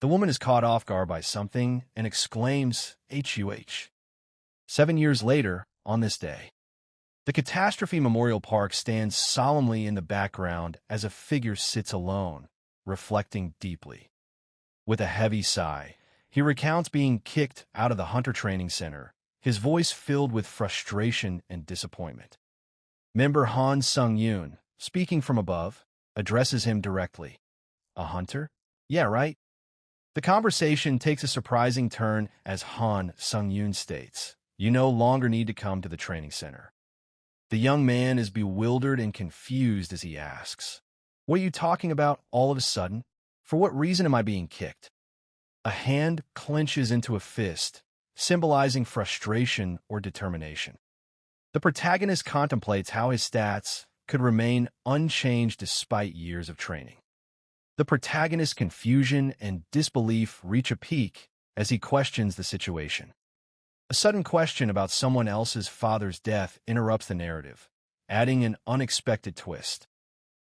The woman is caught off guard by something and exclaims, "HUH." 7 years later, on this day, the Catastrophe Memorial Park stands solemnly in the background as a figure sits alone, reflecting deeply. With a heavy sigh, he recounts being kicked out of the Hunter Training Center, his voice filled with frustration and disappointment. Member Han Sung-yoon, speaking from above, addresses him directly. "A hunter? Yeah, right?" The conversation takes a surprising turn as Han Sung-yoon states, "You no longer need to come to the training center." The young man is bewildered and confused as he asks, "What are you talking about all of a sudden? For what reason am I being kicked?" A hand clenches into a fist, symbolizing frustration or determination. The protagonist contemplates how his stats could remain unchanged despite years of training. The protagonist's confusion and disbelief reach a peak as he questions the situation. A sudden question about someone else's father's death interrupts the narrative, adding an unexpected twist.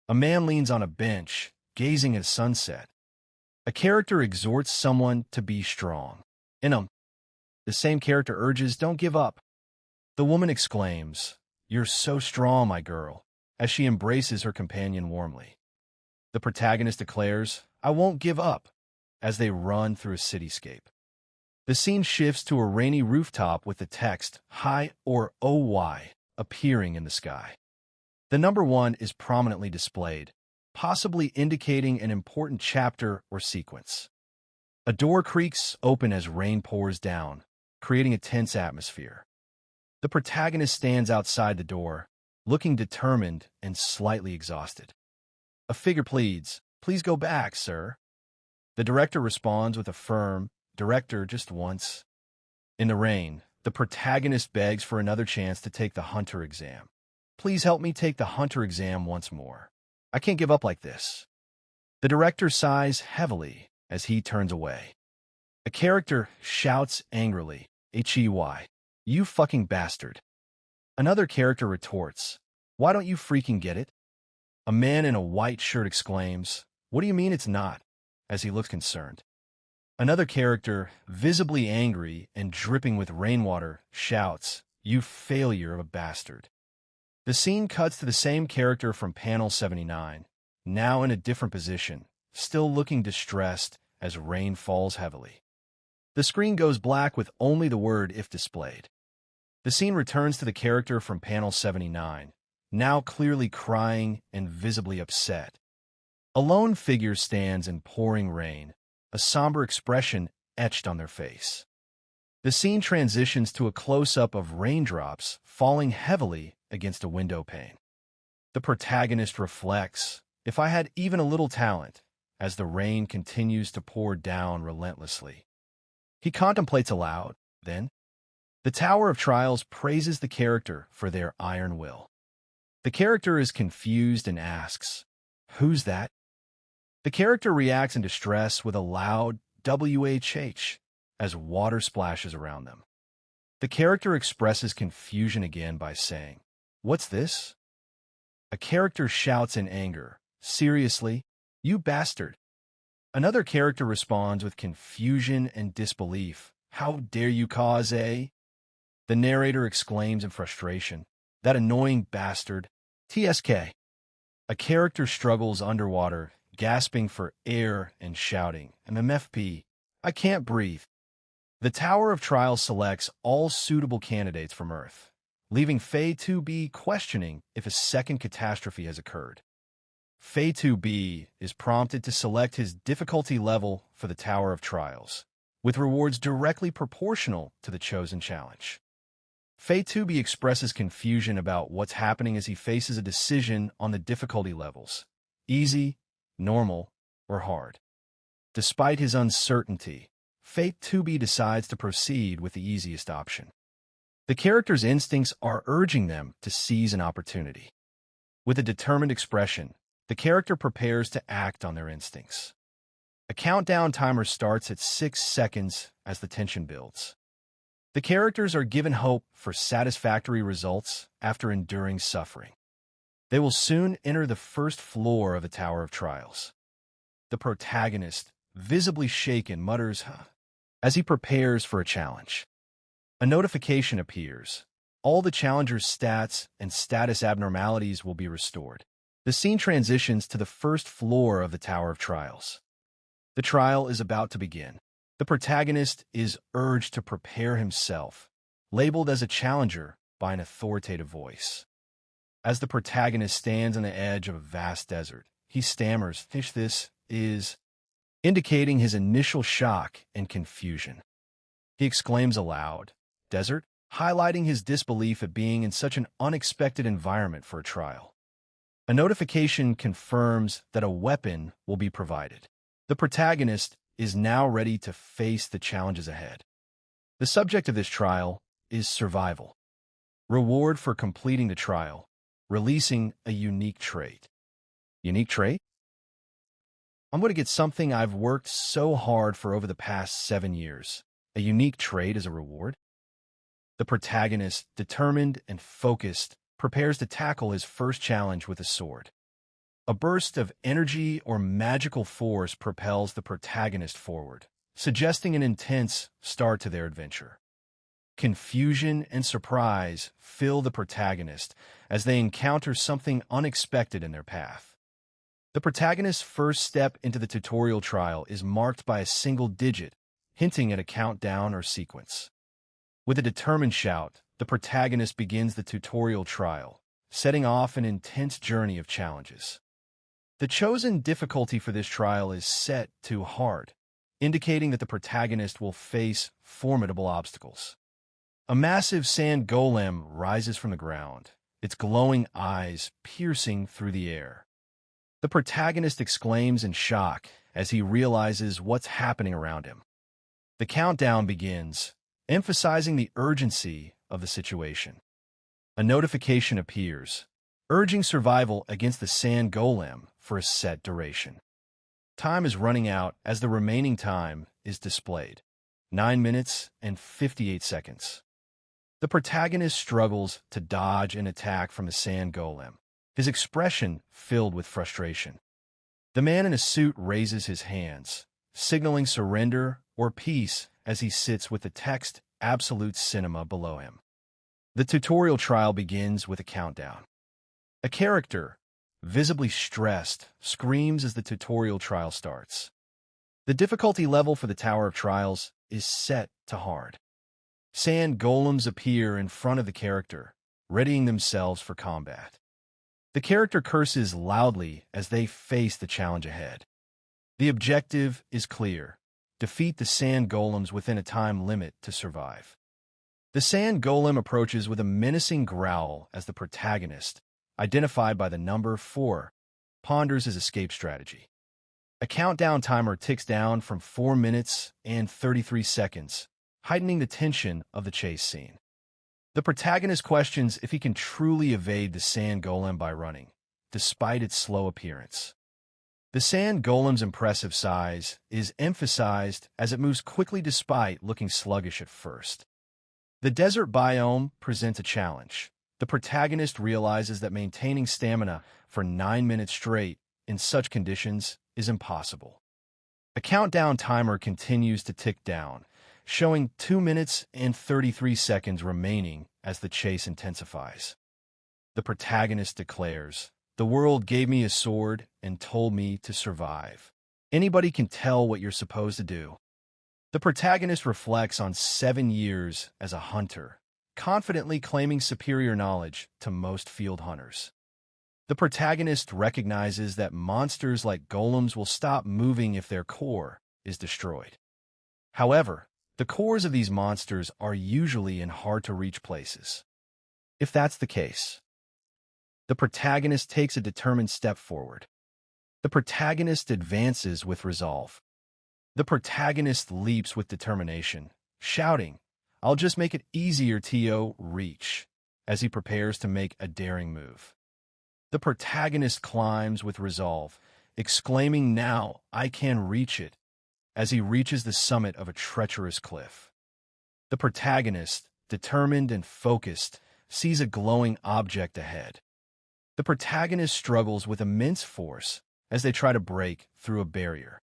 A man leans on a bench, gazing at sunset. A character exhorts someone to be strong. The same character urges, "Don't give up." The woman exclaims, "You're so strong, my girl," as she embraces her companion warmly. The protagonist declares, "I won't give up," as they run through a cityscape. The scene shifts to a rainy rooftop with the text, "Hi" or "OY" appearing in the sky. The number 1 is prominently displayed, possibly indicating an important chapter or sequence. A door creaks open as rain pours down, creating a tense atmosphere. The protagonist stands outside the door, looking determined and slightly exhausted. A figure pleads, "Please go back, sir." The director responds with a firm, "Director, just once." In the rain, the protagonist begs for another chance to take the hunter exam. "Please help me take the hunter exam once more. I can't give up like this." The director sighs heavily as he turns away. A character shouts angrily, "HEY, you fucking bastard." Another character retorts, "Why don't you freaking get it?" A man in a white shirt exclaims, "What do you mean it's not?" as he looks concerned. Another character, visibly angry and dripping with rainwater, shouts, "You failure of a bastard." The scene cuts to the same character from panel 79, now in a different position, still looking distressed as rain falls heavily. The screen goes black with only the word "if" displayed. The scene returns to the character from panel 79, now clearly crying and visibly upset. A lone figure stands in pouring rain, a somber expression etched on their face. The scene transitions to a close-up of raindrops falling heavily against a window pane. The protagonist reflects, "If I had even a little talent," as the rain continues to pour down relentlessly. He contemplates aloud, then. The Tower of Trials praises the character for their iron will. The character is confused and asks, "Who's that?" The character reacts in distress with a loud "WHH" as water splashes around them. The character expresses confusion again by saying, "What's this?" A character shouts in anger, "Seriously? You bastard." Another character responds with confusion and disbelief, "How dare you cause a..." The narrator exclaims in frustration, "That annoying bastard. TSK." A character struggles underwater, gasping for air and shouting, "MMFP, I can't breathe." The Tower of Trials selects all suitable candidates from Earth, leaving Faye 2B questioning if a second catastrophe has occurred. Faye 2B is prompted to select his difficulty level for the Tower of Trials, with rewards directly proportional to the chosen challenge. Faye 2B expresses confusion about what's happening as he faces a decision on the difficulty levels: easy, normal, or hard. Despite his uncertainty, Faye 2B decides to proceed with the easiest option. The character's instincts are urging them to seize an opportunity. With a determined expression, the character prepares to act on their instincts. A countdown timer starts at 6 seconds as the tension builds. The characters are given hope for satisfactory results after enduring suffering. They will soon enter the first floor of the Tower of Trials. The protagonist, visibly shaken, mutters, "Huh," as he prepares for a challenge. A notification appears. All the challenger's stats and status abnormalities will be restored. The scene transitions to the first floor of the Tower of Trials. The trial is about to begin. The protagonist is urged to prepare himself, labeled as a challenger by an authoritative voice. As the protagonist stands on the edge of a vast desert, he stammers, "This is," indicating his initial shock and confusion. He exclaims aloud, "Desert?" highlighting his disbelief at being in such an unexpected environment for a trial. A notification confirms that a weapon will be provided. The protagonist is now ready to face the challenges ahead. The subject of this trial is survival. Reward for completing the trial, releasing a unique trait. Unique trait? I'm going to get something I've worked so hard for over the past 7 years. A unique trait as a reward? The protagonist, determined and focused, prepares to tackle his first challenge with a sword. A burst of energy or magical force propels the protagonist forward, suggesting an intense start to their adventure. Confusion and surprise fill the protagonist as they encounter something unexpected in their path. The protagonist's first step into the tutorial trial is marked by a single digit, hinting at a countdown or sequence. With a determined shout, the protagonist begins the tutorial trial, setting off an intense journey of challenges. The chosen difficulty for this trial is set to hard, indicating that the protagonist will face formidable obstacles. A massive sand golem rises from the ground, its glowing eyes piercing through the air. The protagonist exclaims in shock as he realizes what's happening around him. The countdown begins, emphasizing the urgency of the situation. A notification appears, urging survival against the sand golem for a set duration. Time is running out as the remaining time is displayed, 9 minutes and 58 seconds. The protagonist struggles to dodge an attack from the sand golem, his expression filled with frustration. The man in a suit raises his hands, signaling surrender or peace as he sits with the text "Absolute Cinema" below him. The tutorial trial begins with a countdown. A character, visibly stressed, screams as the tutorial trial starts. The difficulty level for the Tower of Trials is set to hard. Sand golems appear in front of the character, readying themselves for combat. The character curses loudly as they face the challenge ahead. The objective is clear: defeat the sand golems within a time limit to survive. The sand golem approaches with a menacing growl as the protagonist, identified by the number 4, ponders his escape strategy. A countdown timer ticks down from 4 minutes and 33 seconds, heightening the tension of the chase scene. The protagonist questions if he can truly evade the sand golem by running, despite its slow appearance. The sand golem's impressive size is emphasized as it moves quickly despite looking sluggish at first. The desert biome presents a challenge. The protagonist realizes that maintaining stamina for 9 minutes straight in such conditions is impossible. A countdown timer continues to tick down, showing 2 minutes and 33 seconds remaining as the chase intensifies. The protagonist declares, "The world gave me a sword and told me to survive. Anybody can tell what you're supposed to do." The protagonist reflects on 7 years as a hunter, confidently claiming superior knowledge to most field hunters. The protagonist recognizes that monsters like golems will stop moving if their core is destroyed. However, the cores of these monsters are usually in hard-to-reach places. If that's the case, the protagonist takes a determined step forward. The protagonist advances with resolve. The protagonist leaps with determination, shouting, "I'll just make it easier to reach," as he prepares to make a daring move. The protagonist climbs with resolve, exclaiming, "Now I can reach it," as he reaches the summit of a treacherous cliff. The protagonist, determined and focused, sees a glowing object ahead. The protagonist struggles with immense force as they try to break through a barrier.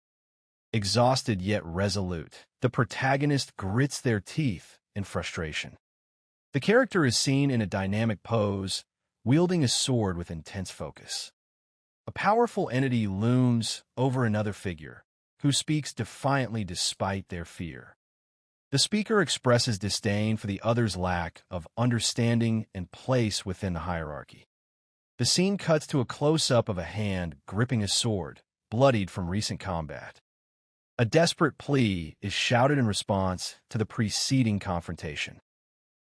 Exhausted yet resolute, the protagonist grits their teeth in frustration. The character is seen in a dynamic pose, wielding a sword with intense focus. A powerful entity looms over another figure, who speaks defiantly despite their fear. The speaker expresses disdain for the other's lack of understanding and place within the hierarchy. The scene cuts to a close-up of a hand gripping a sword, bloodied from recent combat. A desperate plea is shouted in response to the preceding confrontation.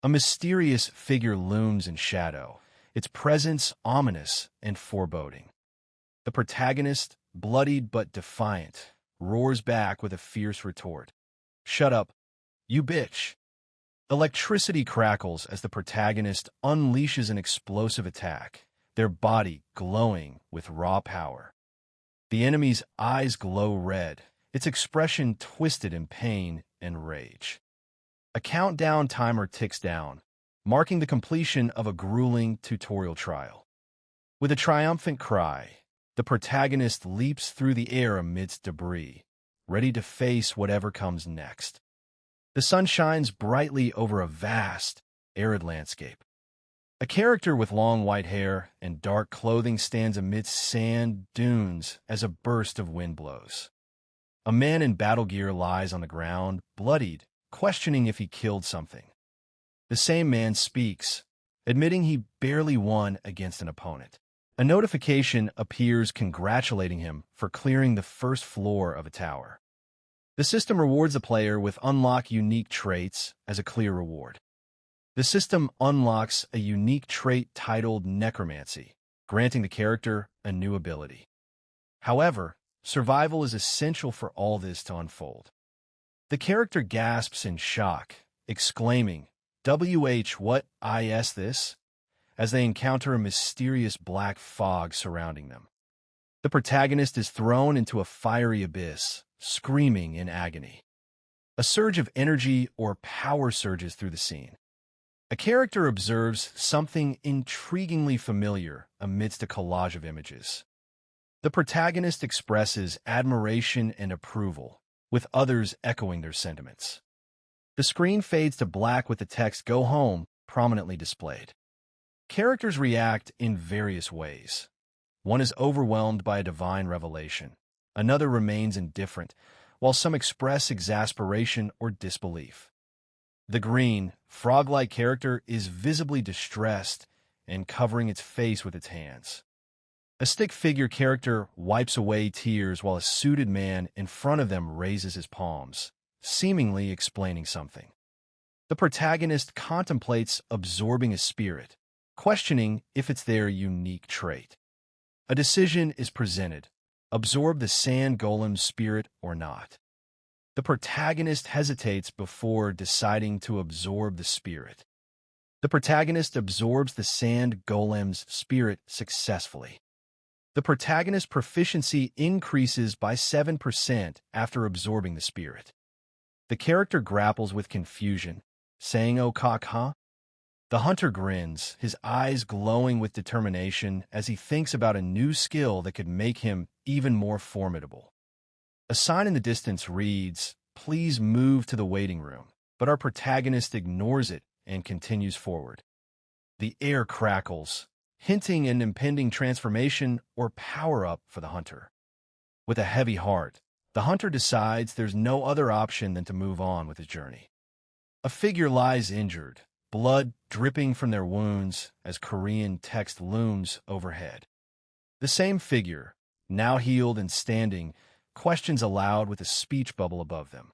A mysterious figure looms in shadow, its presence ominous and foreboding. The protagonist, bloodied but defiant, roars back with a fierce retort. "Shut up, you bitch!" Electricity crackles as the protagonist unleashes an explosive attack, their body glowing with raw power. The enemy's eyes glow red, its expression twisted in pain and rage. A countdown timer ticks down, marking the completion of a grueling tutorial trial. With a triumphant cry, the protagonist leaps through the air amidst debris, ready to face whatever comes next. The sun shines brightly over a vast, arid landscape. A character with long white hair and dark clothing stands amidst sand dunes as a burst of wind blows. A man in battle gear lies on the ground, bloodied, questioning if he killed something. The same man speaks, admitting he barely won against an opponent. A notification appears congratulating him for clearing the first floor of a tower. The system rewards the player with unlock unique traits as a clear reward. The system unlocks a unique trait titled necromancy, granting the character a new ability. However, survival is essential for all this to unfold. The character gasps in shock, exclaiming, what is this?" as they encounter a mysterious black fog surrounding them. The protagonist is thrown into a fiery abyss, screaming in agony. A surge of energy or power surges through the scene. A character observes something intriguingly familiar amidst a collage of images. The protagonist expresses admiration and approval, with others echoing their sentiments. The screen fades to black with the text "Go home" prominently displayed. Characters react in various ways. One is overwhelmed by a divine revelation. Another remains indifferent, while some express exasperation or disbelief. The green, frog-like character is visibly distressed and covering its face with its hands. A stick figure character wipes away tears while a suited man in front of them raises his palms, seemingly explaining something. The protagonist contemplates absorbing a spirit, questioning if it's their unique trait. A decision is presented: absorb the sand golem's spirit or not. The protagonist hesitates before deciding to absorb the spirit. The protagonist absorbs the sand golem's spirit successfully. The protagonist's proficiency increases by 7% after absorbing the spirit. The character grapples with confusion, saying, "Oh, cock, huh?" The hunter grins, his eyes glowing with determination as he thinks about a new skill that could make him even more formidable. A sign in the distance reads, "Please move to the waiting room," but our protagonist ignores it and continues forward. The air crackles, hinting an impending transformation or power-up for the hunter. With a heavy heart, the hunter decides there's no other option than to move on with his journey. A figure lies injured, blood dripping from their wounds as Korean text looms overhead. The same figure, now healed and standing, questions aloud with a speech bubble above them.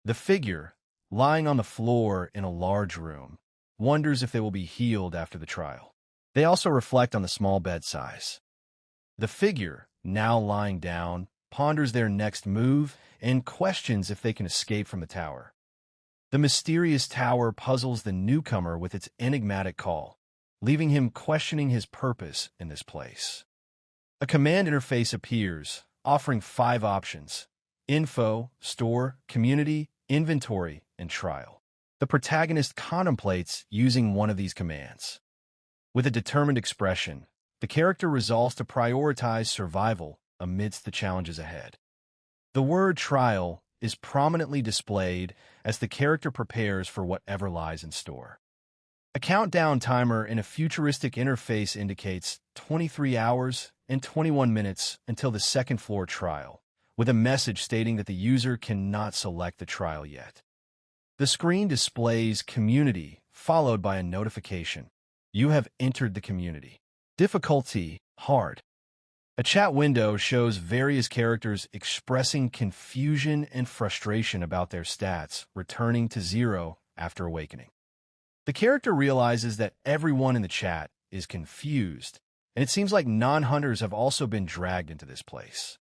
The figure, lying on the floor in a large room, wonders if they will be healed after the trial. They also reflect on the small bed size. The figure, now lying down, ponders their next move and questions if they can escape from the tower. The mysterious tower puzzles the newcomer with its enigmatic call, leaving him questioning his purpose in this place. A command interface appears, offering 5 options: info, store, community, inventory, and trial. The protagonist contemplates using one of these commands. With a determined expression, the character resolves to prioritize survival amidst the challenges ahead. The word trial is prominently displayed as the character prepares for whatever lies in store. A countdown timer in a futuristic interface indicates 23 hours and 21 minutes until the second floor trial, with a message stating that the user cannot select the trial yet. The screen displays Community, followed by a notification. You have entered the community. Difficulty: Hard. A chat window shows various characters expressing confusion and frustration about their stats, returning to 0 after awakening. The character realizes that everyone in the chat is confused, and it seems like non-hunters have also been dragged into this place.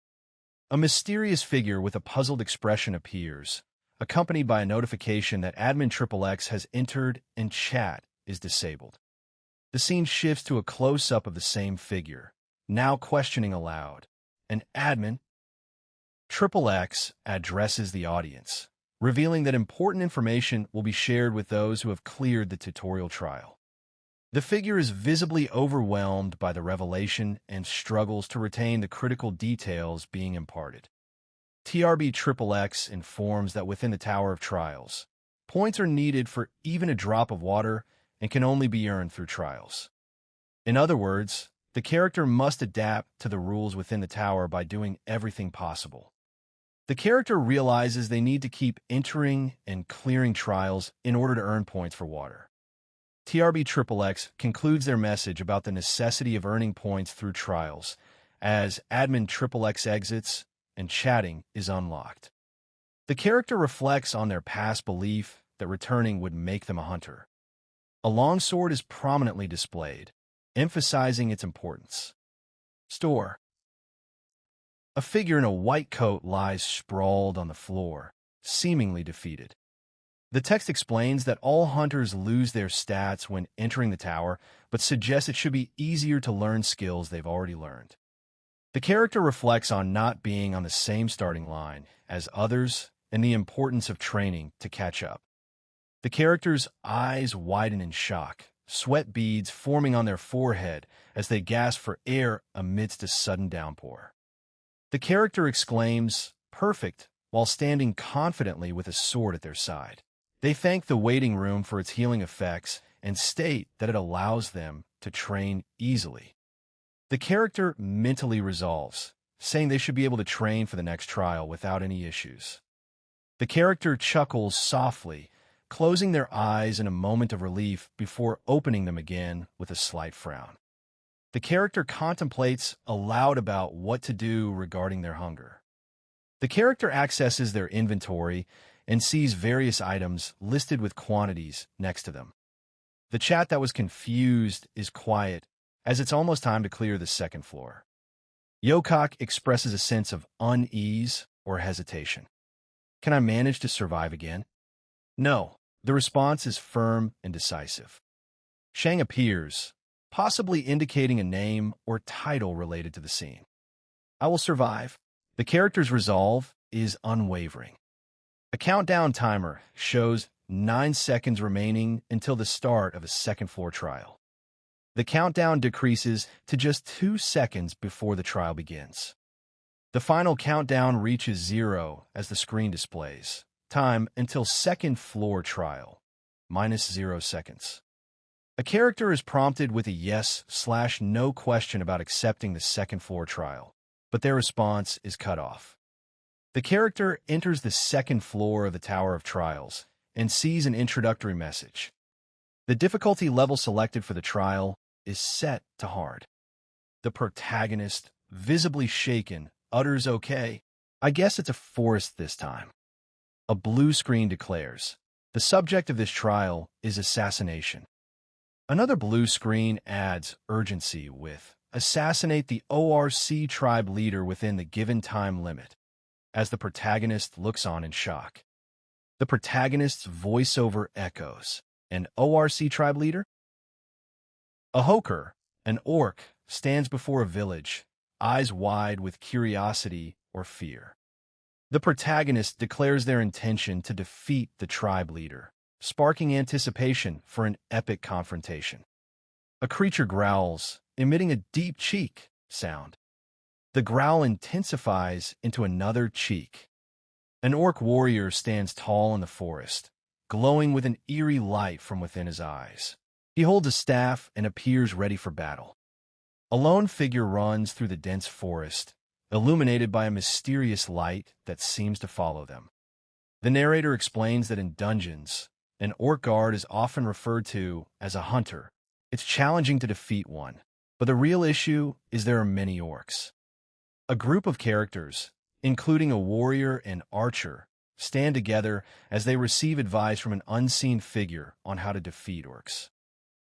A mysterious figure with a puzzled expression appears, accompanied by a notification that admin XXX has entered and chat is disabled. The scene shifts to a close-up of the same figure, now questioning aloud. An admin XXX addresses the audience, revealing that important information will be shared with those who have cleared the tutorial trial. The figure is visibly overwhelmed by the revelation and struggles to retain the critical details being imparted. TRB XXX informs that within the Tower of Trials, points are needed for even a drop of water and can only be earned through trials. In other words, the character must adapt to the rules within the tower by doing everything possible. The character realizes they need to keep entering and clearing trials in order to earn points for water. TRB XXX concludes their message about the necessity of earning points through trials, as admin XXX exits and chatting is unlocked. The character reflects on their past belief that returning would make them a hunter. A longsword is prominently displayed, emphasizing its importance. Store. A figure in a white coat lies sprawled on the floor, seemingly defeated. The text explains that all hunters lose their stats when entering the tower, but suggests it should be easier to learn skills they've already learned. The character reflects on not being on the same starting line as others and the importance of training to catch up. The character's eyes widen in shock, sweat beads forming on their forehead as they gasp for air amidst a sudden downpour. The character exclaims, "Perfect," while standing confidently with a sword at their side. They thank the waiting room for its healing effects and state that it allows them to train easily. The character mentally resolves, saying they should be able to train for the next trial without any issues. The character chuckles softly, closing their eyes in a moment of relief before opening them again with a slight frown. The character contemplates aloud about what to do regarding their hunger. The character accesses their inventory and sees various items listed with quantities next to them. The chat that was confused is quiet, as it's almost time to clear the second floor. Yokok expresses a sense of unease or hesitation. Can I manage to survive again? No. The response is firm and decisive. Shang appears, possibly indicating a name or title related to the scene. I will survive. The character's resolve is unwavering. A countdown timer shows 9 seconds remaining until the start of a second floor trial. The countdown decreases to just 2 seconds before the trial begins. The final countdown reaches 0 as the screen displays. Time until second floor trial, -0 seconds. A character is prompted with a yes/no question about accepting the second floor trial, but their response is cut off. The character enters the second floor of the Tower of Trials and sees an introductory message. The difficulty level selected for the trial is set to hard. The protagonist, visibly shaken, utters, "Okay, I guess it's a forest this time." A blue screen declares, "The subject of this trial is assassination." Another blue screen adds urgency with, "Assassinate the ORC tribe leader within the given time limit," as the protagonist looks on in shock. The protagonist's voiceover echoes, "An ORC tribe leader?" A hoker, an orc, stands before a village, eyes wide with curiosity or fear. The protagonist declares their intention to defeat the tribe leader, sparking anticipation for an epic confrontation. A creature growls, emitting a deep cheek sound. The growl intensifies into another cheek. An orc warrior stands tall in the forest, glowing with an eerie light from within his eyes. He holds a staff and appears ready for battle. A lone figure runs through the dense forest, illuminated by a mysterious light that seems to follow them. The narrator explains that in dungeons, an orc guard is often referred to as a hunter. It's challenging to defeat one, but the real issue is there are many orcs. A group of characters, including a warrior and archer, stand together as they receive advice from an unseen figure on how to defeat orcs.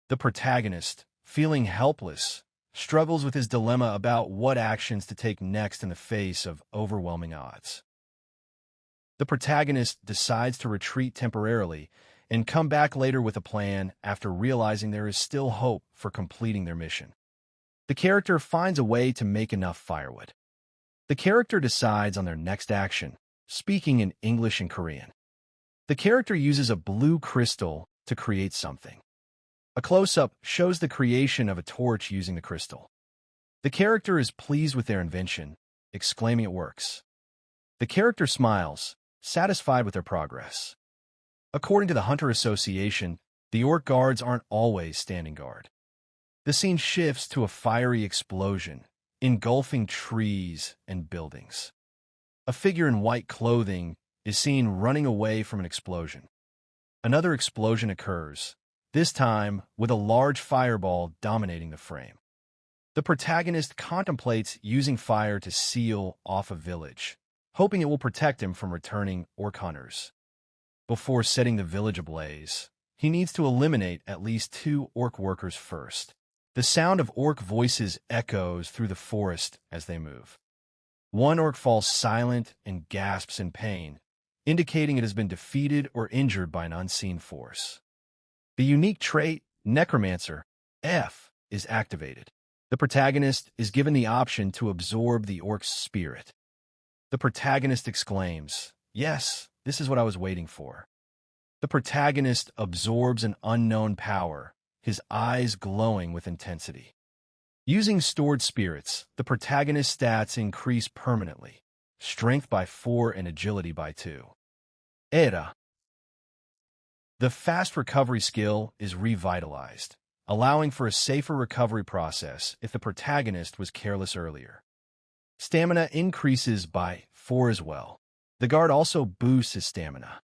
The protagonist, feeling helpless, struggles with his dilemma about what actions to take next in the face of overwhelming odds. The protagonist decides to retreat temporarily and come back later with a plan after realizing there is still hope for completing their mission. The character finds a way to make enough firewood. The character decides on their next action, speaking in English and Korean. The character uses a blue crystal to create something. A close-up shows the creation of a torch using the crystal. The character is pleased with their invention, exclaiming it works. The character smiles, satisfied with their progress. According to the Hunter Association, the orc guards aren't always standing guard. The scene shifts to a fiery explosion, engulfing trees and buildings. A figure in white clothing is seen running away from an explosion. Another explosion occurs, this time with a large fireball dominating the frame. The protagonist contemplates using fire to seal off a village, hoping it will protect him from returning orc hunters. Before setting the village ablaze, he needs to eliminate at least 2 orc workers first. The sound of orc voices echoes through the forest as they move. One orc falls silent and gasps in pain, indicating it has been defeated or injured by an unseen force. The unique trait, Necromancer F, is activated. The protagonist is given the option to absorb the orc's spirit. The protagonist exclaims, "Yes, this is what I was waiting for." The protagonist absorbs an unknown power, his eyes glowing with intensity. Using stored spirits, the protagonist's stats increase permanently, strength by 4 and agility by 2. Era. The fast recovery skill is revitalized, allowing for a safer recovery process if the protagonist was careless earlier. Stamina increases by 4 as well. The guard also boosts his stamina.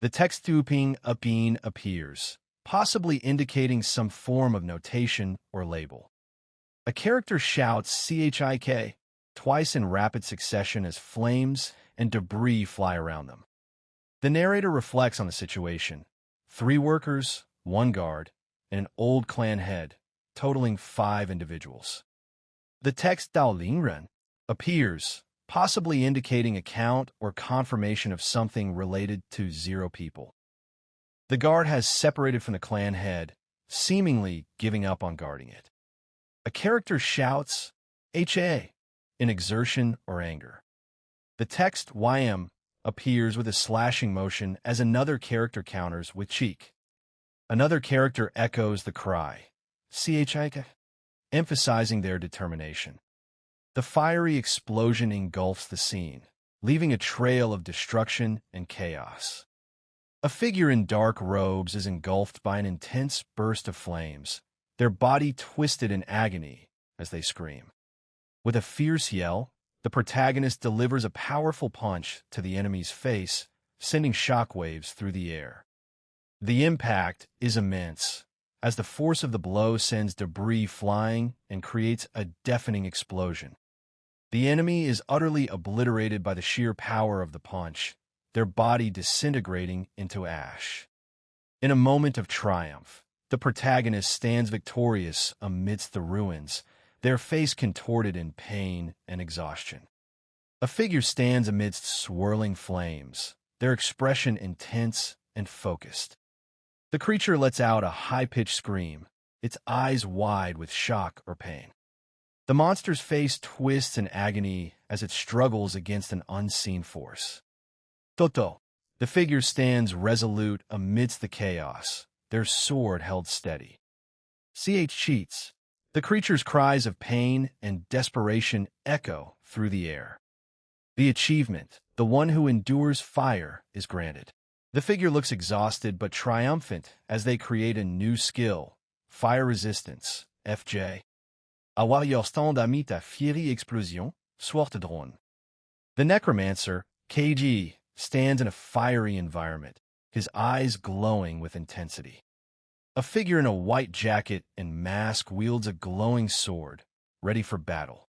The text "Tuping Upin" appears, possibly indicating some form of notation or label. A character shouts "CHIK" twice in rapid succession as flames and debris fly around them. The narrator reflects on the situation. 3 workers, 1 guard, and an old clan head, totaling 5 individuals. The text "Dao Lingren" appears, possibly indicating a count or confirmation of something related to 0 people. The guard has separated from the clan head, seemingly giving up on guarding it. A character shouts "HA" in exertion or anger. The text "YM" appears with a slashing motion as another character counters with cheek. Another character echoes the cry, "CHIK," emphasizing their determination. The fiery explosion engulfs the scene, leaving a trail of destruction and chaos. A figure in dark robes is engulfed by an intense burst of flames, their body twisted in agony as they scream. With a fierce yell, the protagonist delivers a powerful punch to the enemy's face, sending shockwaves through the air. The impact is immense, as the force of the blow sends debris flying and creates a deafening explosion. The enemy is utterly obliterated by the sheer power of the punch, their body disintegrating into ash. In a moment of triumph, the protagonist stands victorious amidst the ruins, their face contorted in pain and exhaustion. A figure stands amidst swirling flames, their expression intense and focused. The creature lets out a high-pitched scream, its eyes wide with shock or pain. The monster's face twists in agony as it struggles against an unseen force. Toto. The figure stands resolute amidst the chaos, their sword held steady. CH cheats. The creature's cries of pain and desperation echo through the air. The achievement, the one who endures fire, is granted. The figure looks exhausted but triumphant as they create a new skill, Fire Resistance, FJ. Awakens d'amita fieri explosion, sorte drone. The necromancer, KG, stands in a fiery environment, his eyes glowing with intensity. A figure in a white jacket and mask wields a glowing sword, ready for battle.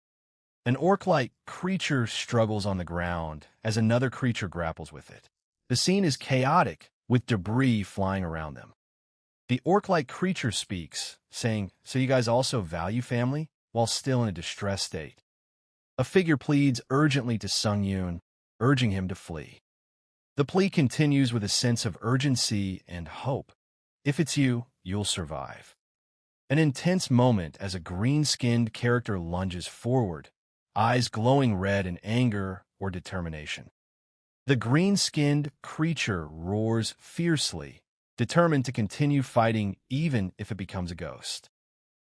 An orc-like creature struggles on the ground as another creature grapples with it. The scene is chaotic, with debris flying around them. The orc-like creature speaks, saying, "So you guys also value family?" while still in a distressed state. A figure pleads urgently to Sung Yoon, urging him to flee. The plea continues with a sense of urgency and hope. If it's you, you'll survive. An intense moment as a green-skinned character lunges forward, eyes glowing red in anger or determination. The green-skinned creature roars fiercely, determined to continue fighting even if it becomes a ghost.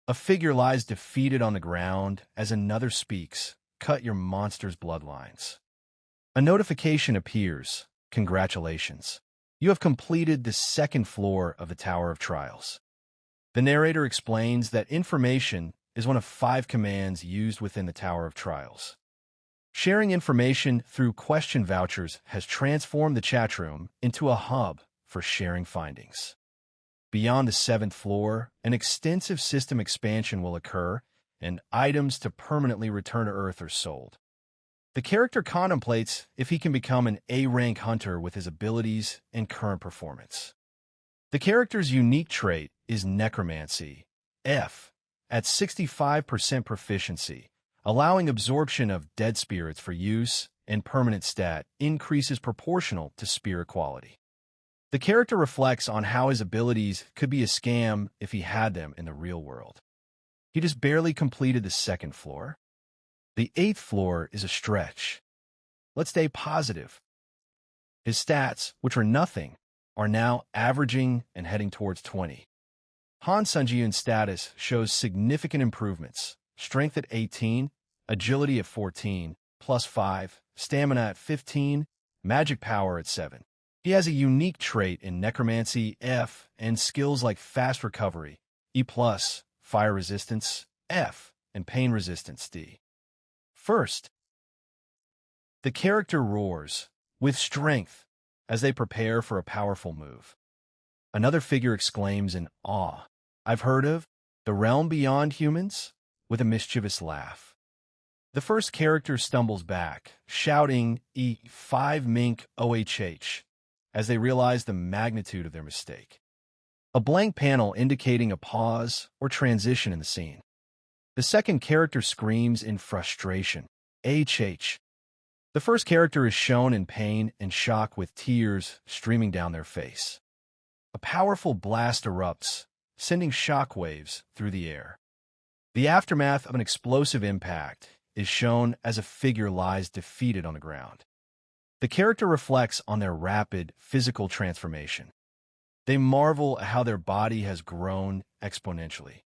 A figure lies defeated on the ground as another speaks, "Cut your monster's bloodlines." A notification appears, "Congratulations. You have completed the second floor of the Tower of Trials." The narrator explains that information is one of 5 commands used within the Tower of Trials. Sharing information through question vouchers has transformed the chatroom into a hub for sharing findings. Beyond the 7th floor, an extensive system expansion will occur, and items to permanently return to Earth are sold. The character contemplates if he can become an A-rank hunter with his abilities and current performance. The character's unique trait is necromancy, F, at 65% proficiency, allowing absorption of dead spirits for use, and permanent stat increases proportional to spirit quality. The character reflects on how his abilities could be a scam if he had them in the real world. He just barely completed the 2nd floor. The 8th floor is a stretch. Let's stay positive. His stats, which are nothing, are now averaging and heading towards 20. Han Sunjiyun's status shows significant improvements. Strength at 18, agility at 14, +5, stamina at 15, magic power at 7. He has a unique trait in necromancy, F, and skills like fast recovery, E+, fire resistance, F, and pain resistance, D. First, the character roars with strength as they prepare for a powerful move. Another figure exclaims in awe, "I've heard of the realm beyond humans," with a mischievous laugh. The first character stumbles back, shouting E5 mink OHH as they realize the magnitude of their mistake. A blank panel indicating a pause or transition in the scene. The second character screams in frustration, HH. The first character is shown in pain and shock with tears streaming down their face. A powerful blast erupts, sending shockwaves through the air. The aftermath of an explosive impact is shown as a figure lies defeated on the ground. The character reflects on their rapid physical transformation. They marvel at how their body has grown exponentially.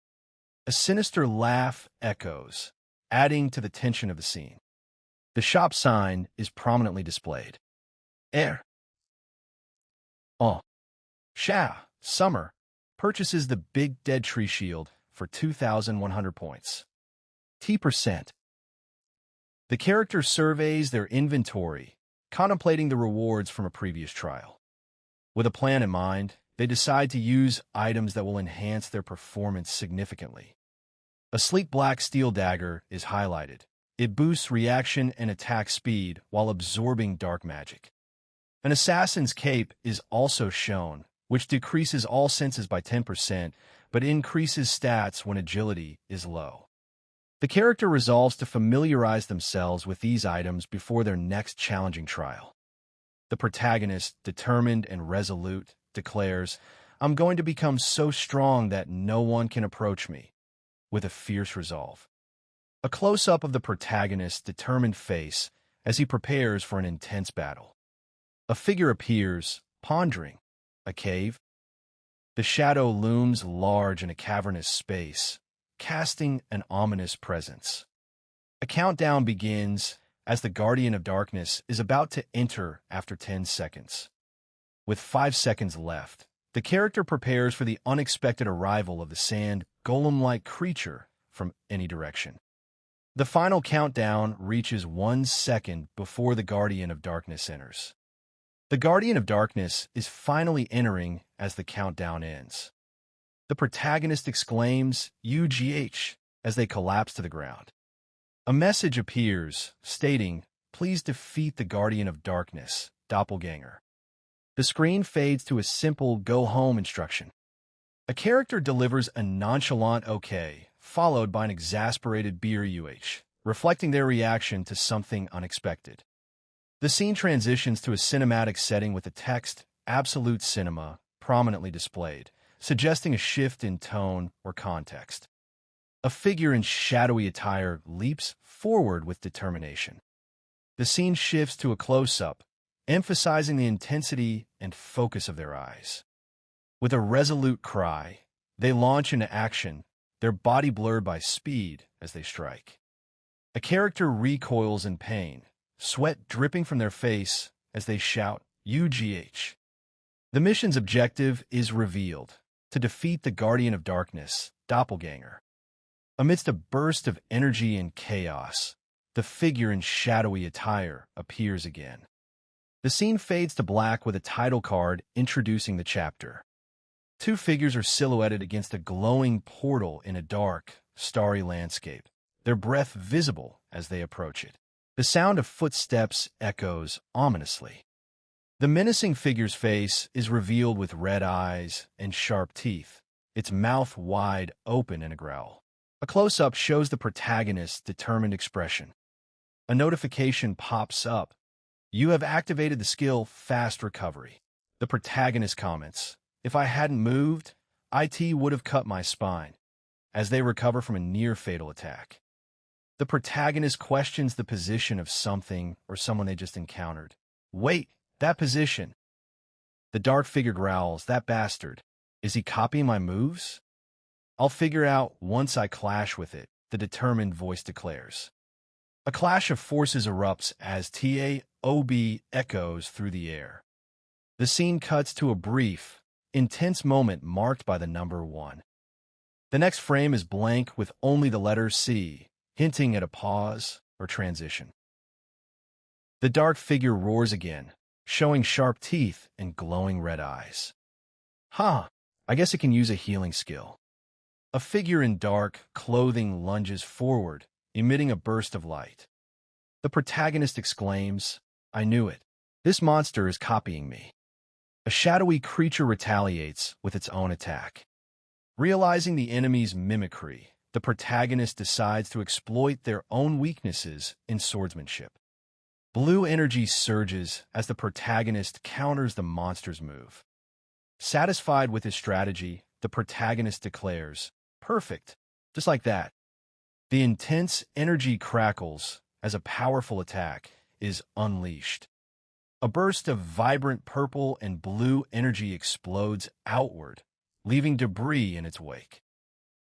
A sinister laugh echoes, adding to the tension of the scene. The shop sign is prominently displayed. Air. Oh. Sha, Summer, purchases the Big Dead Tree Shield for 2,100 points. T%. The character surveys their inventory, contemplating the rewards from a previous trial. With a plan in mind, they decide to use items that will enhance their performance significantly. A sleek black steel dagger is highlighted. It boosts reaction and attack speed while absorbing dark magic. An assassin's cape is also shown, which decreases all senses by 10%, but increases stats when agility is low. The character resolves to familiarize themselves with these items before their next challenging trial. The protagonist, determined and resolute, declares, "I'm going to become so strong that no one can approach me," with a fierce resolve. A close-up of the protagonist's determined face as he prepares for an intense battle. A figure appears, pondering. A cave? The shadow looms large in a cavernous space, casting an ominous presence. A countdown begins as the Guardian of Darkness is about to enter after 10 seconds. With 5 seconds left, the character prepares for the unexpected arrival of the sand golem-like creature from any direction. The final countdown reaches 1 second before the Guardian of Darkness enters. The Guardian of Darkness is finally entering as the countdown ends. The protagonist exclaims, "UGH," as they collapse to the ground. A message appears, stating, "Please defeat the Guardian of Darkness, Doppelganger." The screen fades to a simple go-home instruction. A character delivers a nonchalant "okay," followed by an exasperated "BRUH," reflecting their reaction to something unexpected. The scene transitions to a cinematic setting with the text, "Absolute Cinema," prominently displayed, suggesting a shift in tone or context. A figure in shadowy attire leaps forward with determination. The scene shifts to a close-up, emphasizing the intensity and focus of their eyes. With a resolute cry, they launch into action, their body blurred by speed as they strike. A character recoils in pain, sweat dripping from their face as they shout, "UGH." The mission's objective is revealed: to defeat the Guardian of Darkness, Doppelganger. Amidst a burst of energy and chaos, the figure in shadowy attire appears again. The scene fades to black with a title card introducing the chapter. Two figures are silhouetted against a glowing portal in a dark, starry landscape, their breath visible as they approach it. The sound of footsteps echoes ominously. The menacing figure's face is revealed with red eyes and sharp teeth, its mouth wide open in a growl. A close-up shows the protagonist's determined expression. A notification pops up. "You have activated the skill Fast Recovery." The protagonist comments, "If I hadn't moved, IT would have cut my spine," as they recover from a near-fatal attack. The protagonist questions the position of something or someone they just encountered. "Wait, that position." The dark figure growls, "That bastard. Is he copying my moves?" "I'll figure out once I clash with it," the determined voice declares. A clash of forces erupts as TAOB echoes through the air. The scene cuts to a brief, intense moment marked by the number 1. The next frame is blank with only the letter C, hinting at a pause or transition. The dark figure roars again, showing sharp teeth and glowing red eyes. I guess it can use a healing skill." A figure in dark clothing lunges forward, emitting a burst of light. The protagonist exclaims, "I knew it. This monster is copying me." A shadowy creature retaliates with its own attack. Realizing the enemy's mimicry, the protagonist decides to exploit their own weaknesses in swordsmanship. Blue energy surges as the protagonist counters the monster's move. Satisfied with his strategy, the protagonist declares, "Perfect," just like that. The intense energy crackles as a powerful attack is unleashed. A burst of vibrant purple and blue energy explodes outward, leaving debris in its wake.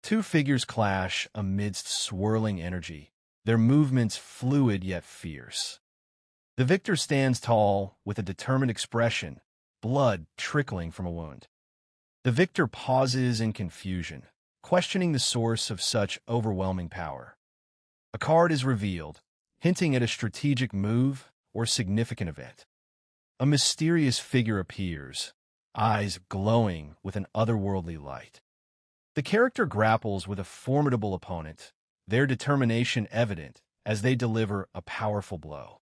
Two figures clash amidst swirling energy, their movements fluid yet fierce. The victor stands tall with a determined expression, blood trickling from a wound. The victor pauses in confusion, questioning the source of such overwhelming power. A card is revealed, hinting at a strategic move or significant event. A mysterious figure appears, eyes glowing with an otherworldly light. The character grapples with a formidable opponent, their determination evident as they deliver a powerful blow.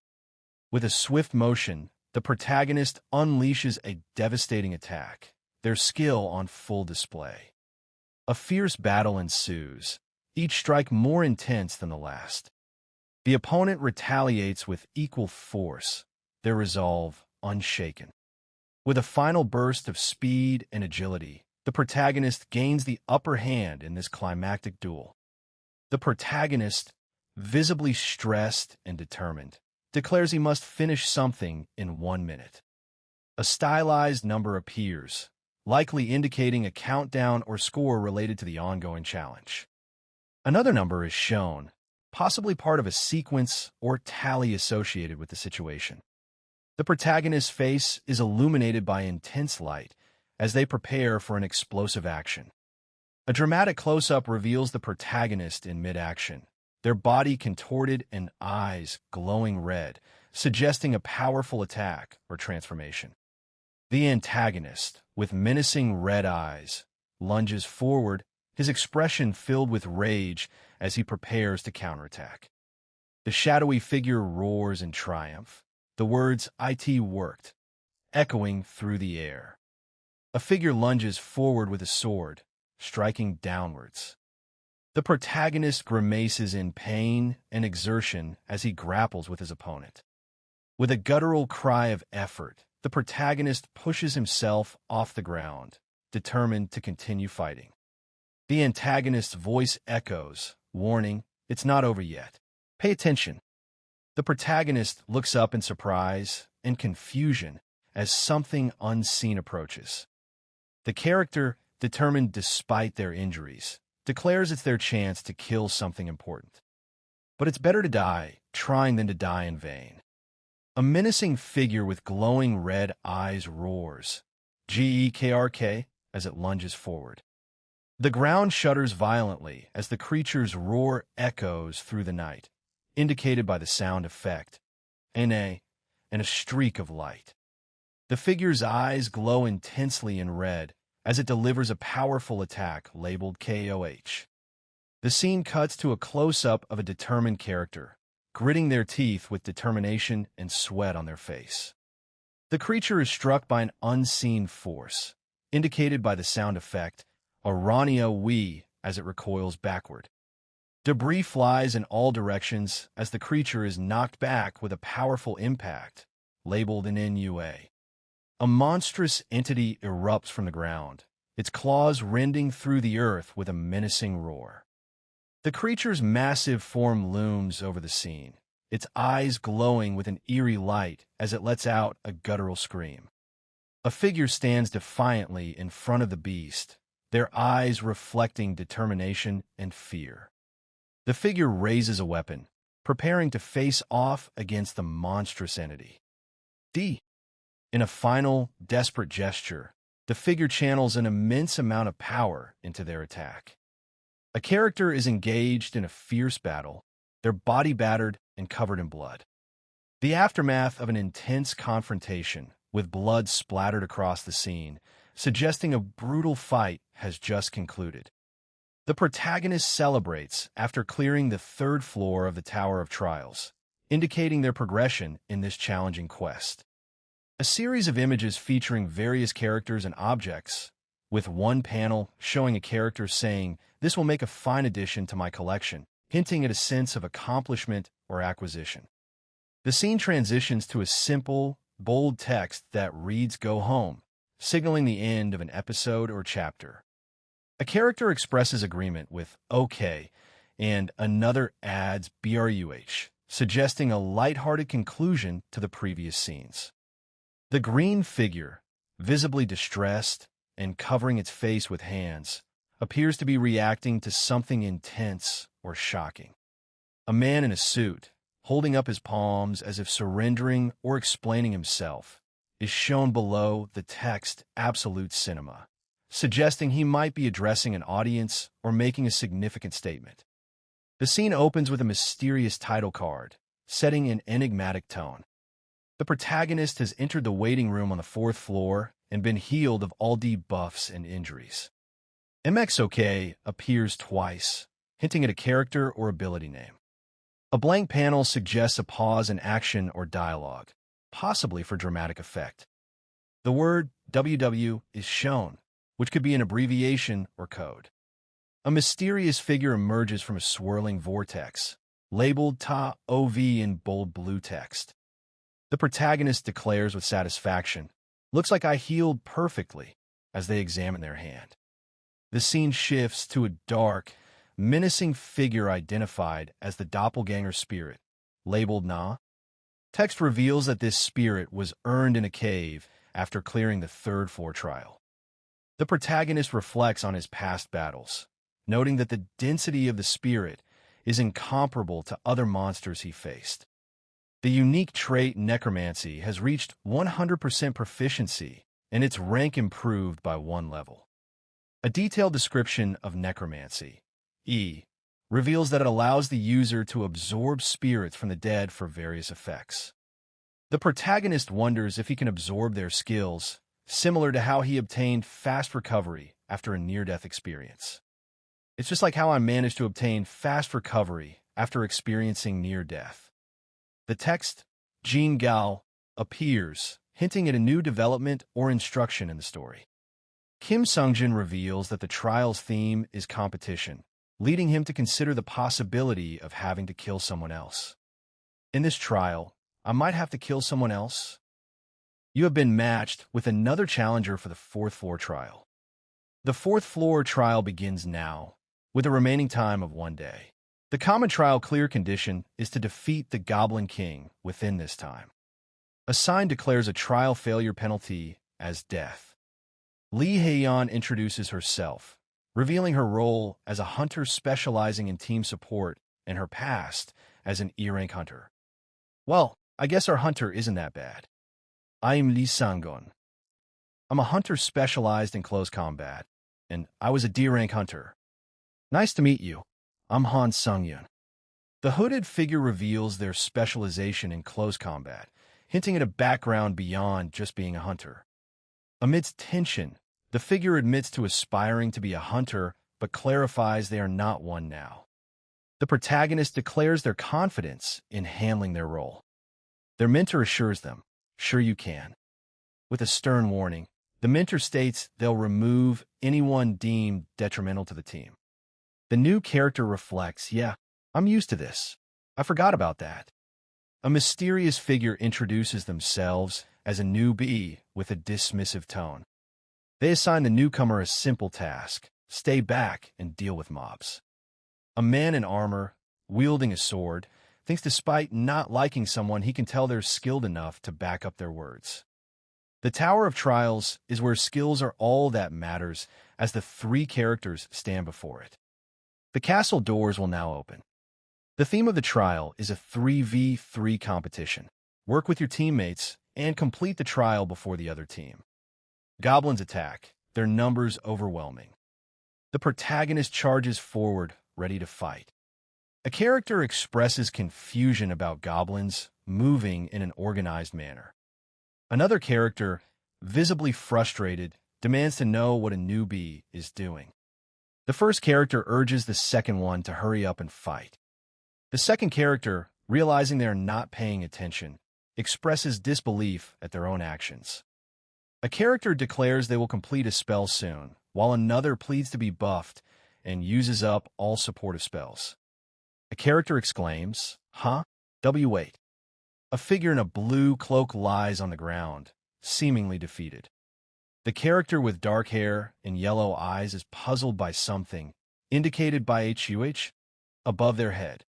With a swift motion, the protagonist unleashes a devastating attack, their skill on full display. A fierce battle ensues, each strike more intense than the last. The opponent retaliates with equal force, their resolve unshaken. With a final burst of speed and agility, the protagonist gains the upper hand in this climactic duel. The protagonist, visibly stressed and determined, declares he must finish something in 1 minute. A stylized number appears, likely indicating a countdown or score related to the ongoing challenge. Another number is shown, possibly part of a sequence or tally associated with the situation. The protagonist's face is illuminated by intense light as they prepare for an explosive action. A dramatic close-up reveals the protagonist in mid-action, their body contorted and eyes glowing red, suggesting a powerful attack or transformation. The antagonist, with menacing red eyes, lunges forward, his expression filled with rage as he prepares to counterattack. The shadowy figure roars in triumph, the words "IT worked" echoing through the air. A figure lunges forward with a sword, striking downwards. The protagonist grimaces in pain and exertion as he grapples with his opponent. With a guttural cry of effort, the protagonist pushes himself off the ground, determined to continue fighting. The antagonist's voice echoes, warning, "It's not over yet. Pay attention." The protagonist looks up in surprise and confusion as something unseen approaches. The character, determined despite their injuries, declares it's their chance to kill something important. But it's better to die trying than to die in vain. A menacing figure with glowing red eyes roars, "GEKRK," as it lunges forward. The ground shudders violently as the creature's roar echoes through the night, indicated by the sound effect, and a streak of light. The figure's eyes glow intensely in red as it delivers a powerful attack labeled KOH. The scene cuts to a close-up of a determined character, gritting their teeth with determination and sweat on their face. The creature is struck by an unseen force, indicated by the sound effect, Arania Wee, as it recoils backward. Debris flies in all directions as the creature is knocked back with a powerful impact, labeled an NUA. A monstrous entity erupts from the ground, its claws rending through the earth with a menacing roar. The creature's massive form looms over the scene, its eyes glowing with an eerie light as it lets out a guttural scream. A figure stands defiantly in front of the beast, their eyes reflecting determination and fear. The figure raises a weapon, preparing to face off against the monstrous entity. In a final, desperate gesture, the figure channels an immense amount of power into their attack. A character is engaged in a fierce battle, their body battered and covered in blood. The aftermath of an intense confrontation, with blood splattered across the scene, suggesting a brutal fight has just concluded. The protagonist celebrates after clearing the third floor of the Tower of Trials, indicating their progression in this challenging quest. A series of images featuring various characters and objects, with one panel showing a character saying, "This will make a fine addition to my collection," hinting at a sense of accomplishment or acquisition. The scene transitions to a simple, bold text that reads "Go home," signaling the end of an episode or chapter. A character expresses agreement with "OK," and another adds "BRUH," suggesting a lighthearted conclusion to the previous scenes. The green figure, visibly distressed and covering its face with hands, appears to be reacting to something intense or shocking. A man in a suit, holding up his palms as if surrendering or explaining himself, is shown below the text "Absolute Cinema," suggesting he might be addressing an audience or making a significant statement. The scene opens with a mysterious title card, setting an enigmatic tone. The protagonist has entered the waiting room on the 4th floor and been healed of all debuffs and injuries. MXOK appears twice, hinting at a character or ability name. A blank panel suggests a pause in action or dialogue, possibly for dramatic effect. The word WW is shown, which could be an abbreviation or code. A mysterious figure emerges from a swirling vortex, labeled TA-OV in bold blue text. The protagonist declares with satisfaction, "Looks like I healed perfectly," as they examine their hand. The scene shifts to a dark, menacing figure identified as the doppelganger spirit, labeled Na. Text reveals that this spirit was earned in a cave after clearing the 3rd floor trial. The protagonist reflects on his past battles, noting that the density of the spirit is incomparable to other monsters he faced. The unique trait necromancy has reached 100% proficiency, and its rank improved by 1 level. A detailed description of necromancy, E, reveals that it allows the user to absorb spirits from the dead for various effects. The protagonist wonders if he can absorb their skills, similar to how he obtained fast recovery after a near-death experience. It's just like how I managed to obtain fast recovery after experiencing near-death. The text, Jin Gao, appears, hinting at a new development or instruction in the story. Kim Sungjin reveals that the trial's theme is competition, leading him to consider the possibility of having to kill someone else. In this trial, I might have to kill someone else. You have been matched with another challenger for the 4th floor trial. The 4th floor trial begins now, with a remaining time of 1 day. The common trial clear condition is to defeat the Goblin King within this time. A sign declares a trial failure penalty as death. Lee Haeyeon introduces herself, revealing her role as a hunter specializing in team support and her past as an E-rank hunter. Well, I guess our hunter isn't that bad. I am Lee Sang-gun. I'm a hunter specialized in close combat, and I was a D-rank hunter. Nice to meet you. I'm Han Sung-yun. The hooded figure reveals their specialization in close combat, hinting at a background beyond just being a hunter. Amidst tension, the figure admits to aspiring to be a hunter, but clarifies they are not one now. The protagonist declares their confidence in handling their role. Their mentor assures them, "Sure you can." With a stern warning, the mentor states they'll remove anyone deemed detrimental to the team. The new character reflects, "Yeah, I'm used to this. I forgot about that." A mysterious figure introduces themselves as a newbie with a dismissive tone. They assign the newcomer a simple task: stay back and deal with mobs. A man in armor, wielding a sword, thinks despite not liking someone, he can tell they're skilled enough to back up their words. The Tower of Trials is where skills are all that matters as the 3 characters stand before it. The castle doors will now open. The theme of the trial is a 3v3 competition. Work with your teammates and complete the trial before the other team. Goblins attack, their numbers overwhelming. The protagonist charges forward, ready to fight. A character expresses confusion about goblins moving in an organized manner. Another character, visibly frustrated, demands to know what a newbie is doing. The first character urges the second one to hurry up and fight. The second character, realizing they are not paying attention, expresses disbelief at their own actions. A character declares they will complete a spell soon, while another pleads to be buffed and uses up all supportive spells. A character exclaims, "Huh? W8." A figure in a blue cloak lies on the ground, seemingly defeated. The character with dark hair and yellow eyes is puzzled by something, indicated by HUH, above their head.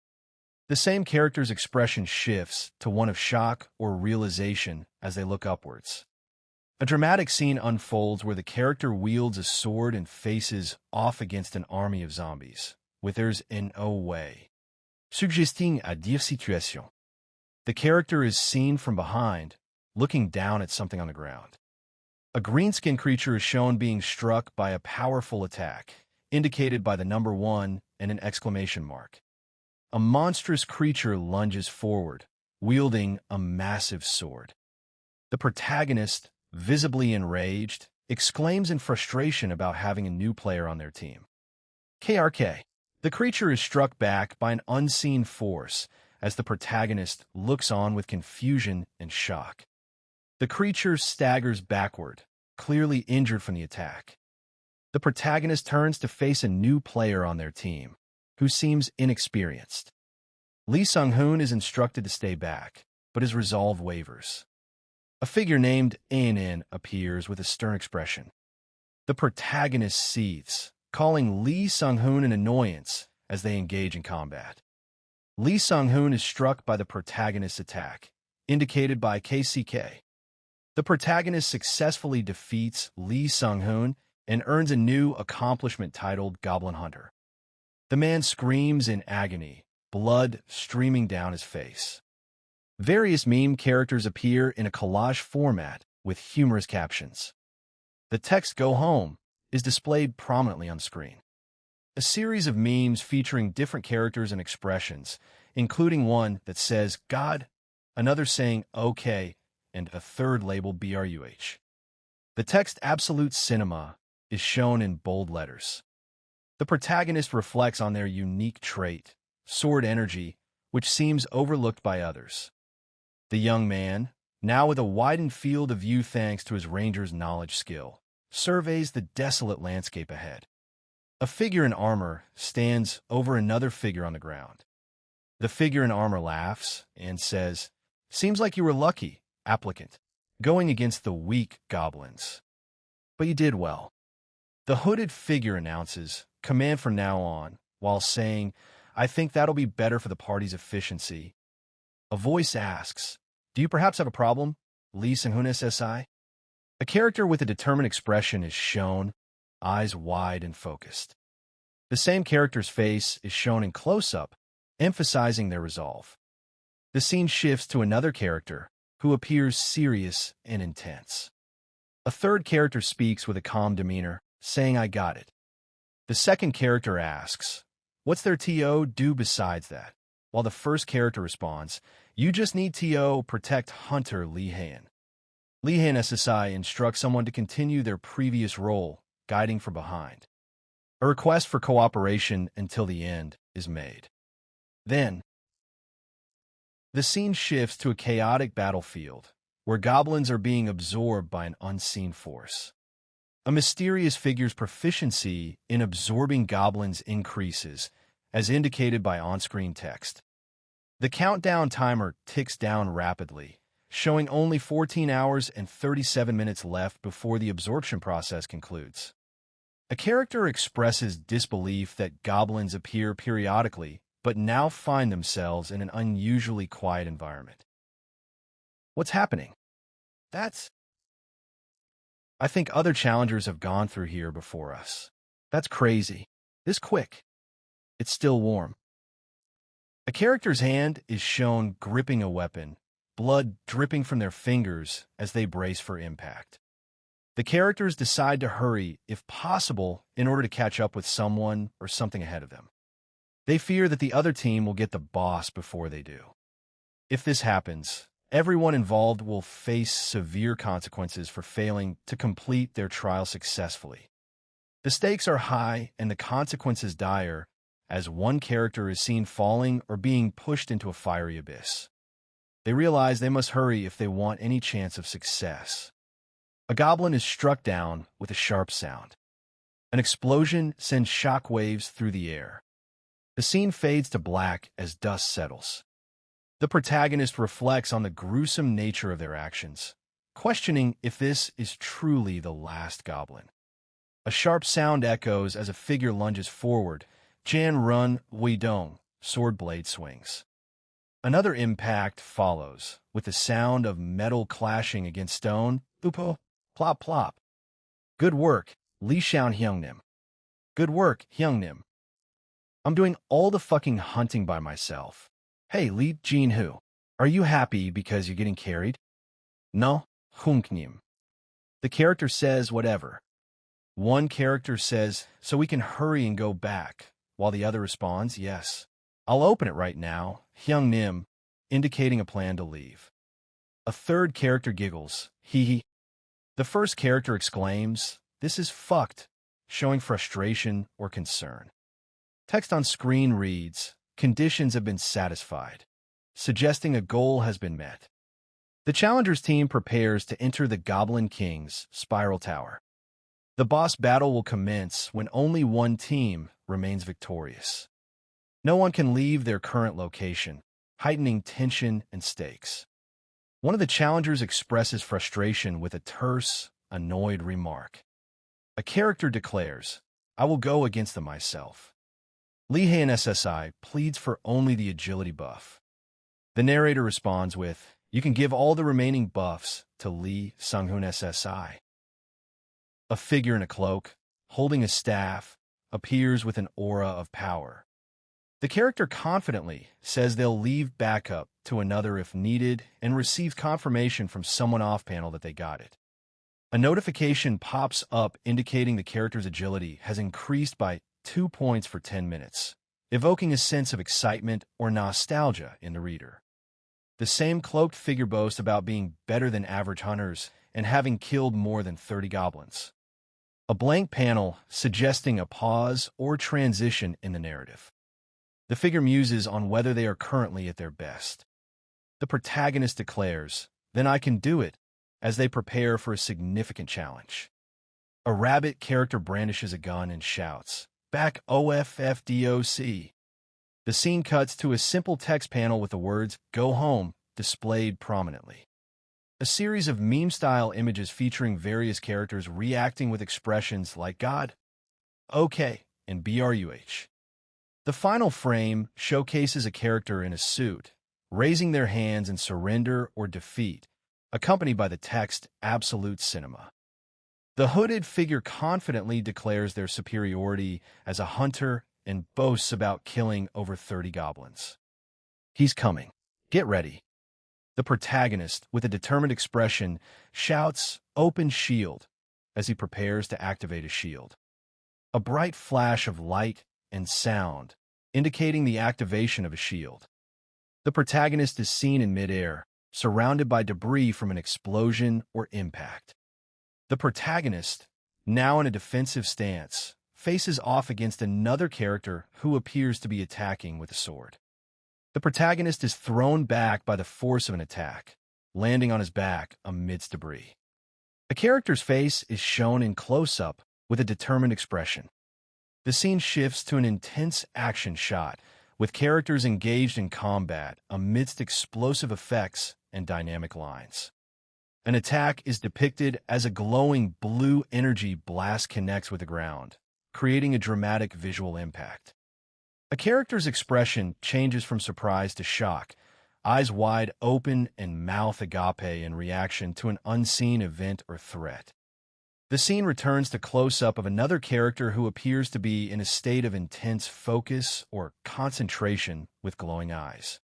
The same character's expression shifts to one of shock or realization as they look upwards. A dramatic scene unfolds where the character wields a sword and faces off against an army of zombies, with there's no way. Suggesting a dire situation. The character is seen from behind, looking down at something on the ground. A greenskin creature is shown being struck by a powerful attack, indicated by the number 1 and an exclamation mark. A monstrous creature lunges forward, wielding a massive sword. The protagonist, visibly enraged, exclaims in frustration about having a new player on their team. KRK. The creature is struck back by an unseen force as the protagonist looks on with confusion and shock. The creature staggers backward, clearly injured from the attack. The protagonist turns to face a new player on their team, who seems inexperienced. Lee Sung-hoon is instructed to stay back, but his resolve wavers. A figure named Anin appears with a stern expression. The protagonist seethes, calling Lee Sung-hoon an annoyance as they engage in combat. Lee Sung-hoon is struck by the protagonist's attack, indicated by KCK. The protagonist successfully defeats Lee Sung-hoon and earns a new accomplishment titled Goblin Hunter. The man screams in agony, blood streaming down his face. Various meme characters appear in a collage format with humorous captions. The text "Go home" is displayed prominently on screen. A series of memes featuring different characters and expressions, including one that says "God," another saying "Okay," and a third labeled "BRUH." The text "Absolute Cinema" is shown in bold letters. The protagonist reflects on their unique trait, sword energy, which seems overlooked by others. The young man, now with a widened field of view thanks to his ranger's knowledge skill, surveys the desolate landscape ahead. A figure in armor stands over another figure on the ground. The figure in armor laughs and says, "Seems like you were lucky, applicant, going against the weak goblins. But you did well." The hooded figure announces, "Command from now on," while saying, "I think that'll be better for the party's efficiency." A voice asks, "Do you perhaps have a problem, Lee Sang-hoon SSI?" A character with a determined expression is shown, eyes wide and focused. The same character's face is shown in close-up, emphasizing their resolve. The scene shifts to another character, who appears serious and intense. A third character speaks with a calm demeanor, saying, "I got it." The second character asks, "What's their TO do besides that?" While the first character responds, "You just need TO protect Hunter Lee Han." Lee Han SSI instructs someone to continue their previous role, guiding from behind. A request for cooperation until the end is made. Then, the scene shifts to a chaotic battlefield, where goblins are being absorbed by an unseen force. A mysterious figure's proficiency in absorbing goblins increases, as indicated by on-screen text. The countdown timer ticks down rapidly, showing only 14 hours and 37 minutes left before the absorption process concludes. A character expresses disbelief that goblins appear periodically, but now find themselves in an unusually quiet environment. What's happening? I think other challengers have gone through here before us. That's crazy. This quick. It's still warm. A character's hand is shown gripping a weapon, blood dripping from their fingers as they brace for impact. The characters decide to hurry, if possible, in order to catch up with someone or something ahead of them. They fear that the other team will get the boss before they do. If this happens, everyone involved will face severe consequences for failing to complete their trial successfully. The stakes are high and the consequences dire, as one character is seen falling or being pushed into a fiery abyss. They realize they must hurry if they want any chance of success. A goblin is struck down with a sharp sound. An explosion sends shockwaves through the air. The scene fades to black as dust settles. The protagonist reflects on the gruesome nature of their actions, questioning if this is truly the last goblin. A sharp sound echoes as a figure lunges forward. Jan Run Wei Dong, sword blade swings. Another impact follows, with the sound of metal clashing against stone. Upo, plop plop. Good work, Li Xiao Hyungnim. Good work, Hyungnim. I'm doing all the fucking hunting by myself. Hey, Li Jinhu, are you happy because you're getting carried? No, Hunknim. The character says whatever. One character says, "So we can hurry and go back," while the other responds, "Yes. I'll open it right now," Hyungnim, indicating a plan to leave. A third character giggles, "Hee hee." The first character exclaims, "This is fucked," showing frustration or concern. Text on screen reads, "Conditions have been satisfied," suggesting a goal has been met. The challengers team prepares to enter the Goblin King's Spiral Tower. The boss battle will commence when only one team remains victorious. No one can leave their current location, heightening tension and stakes. One of the challengers expresses frustration with a terse, annoyed remark. A character declares, "I will go against them myself." Lee Han SSI pleads for only the agility buff. The narrator responds with, "You can give all the remaining buffs to Lee Sang-hoon SSI." A figure in a cloak, holding a staff, appears with an aura of power. The character confidently says they'll leave backup to another if needed and receives confirmation from someone off-panel that they got it. A notification pops up indicating the character's agility has increased by 2 points for 10 minutes, evoking a sense of excitement or nostalgia in the reader. The same cloaked figure boasts about being better than average hunters and having killed more than 30 goblins. A blank panel suggesting a pause or transition in the narrative. The figure muses on whether they are currently at their best. The protagonist declares, "Then I can do it," as they prepare for a significant challenge. A rabbit character brandishes a gun and shouts, "Back OFFDOC." The scene cuts to a simple text panel with the words, "Go home," displayed prominently. A series of meme-style images featuring various characters reacting with expressions like God, OK, and BRUH. The final frame showcases a character in a suit, raising their hands in surrender or defeat, accompanied by the text, "Absolute Cinema." The hooded figure confidently declares their superiority as a hunter and boasts about killing over 30 goblins. "He's coming. Get ready." The protagonist, with a determined expression, shouts, "Open shield," as he prepares to activate a shield. A bright flash of light and sound, indicating the activation of a shield. The protagonist is seen in midair, surrounded by debris from an explosion or impact. The protagonist, now in a defensive stance, faces off against another character who appears to be attacking with a sword. The protagonist is thrown back by the force of an attack, landing on his back amidst debris. A character's face is shown in close-up with a determined expression. The scene shifts to an intense action shot, with characters engaged in combat amidst explosive effects and dynamic lines. An attack is depicted as a glowing blue energy blast connects with the ground, creating a dramatic visual impact. A character's expression changes from surprise to shock, eyes wide open and mouth agape in reaction to an unseen event or threat. The scene returns to close-up of another character who appears to be in a state of intense focus or concentration with glowing eyes.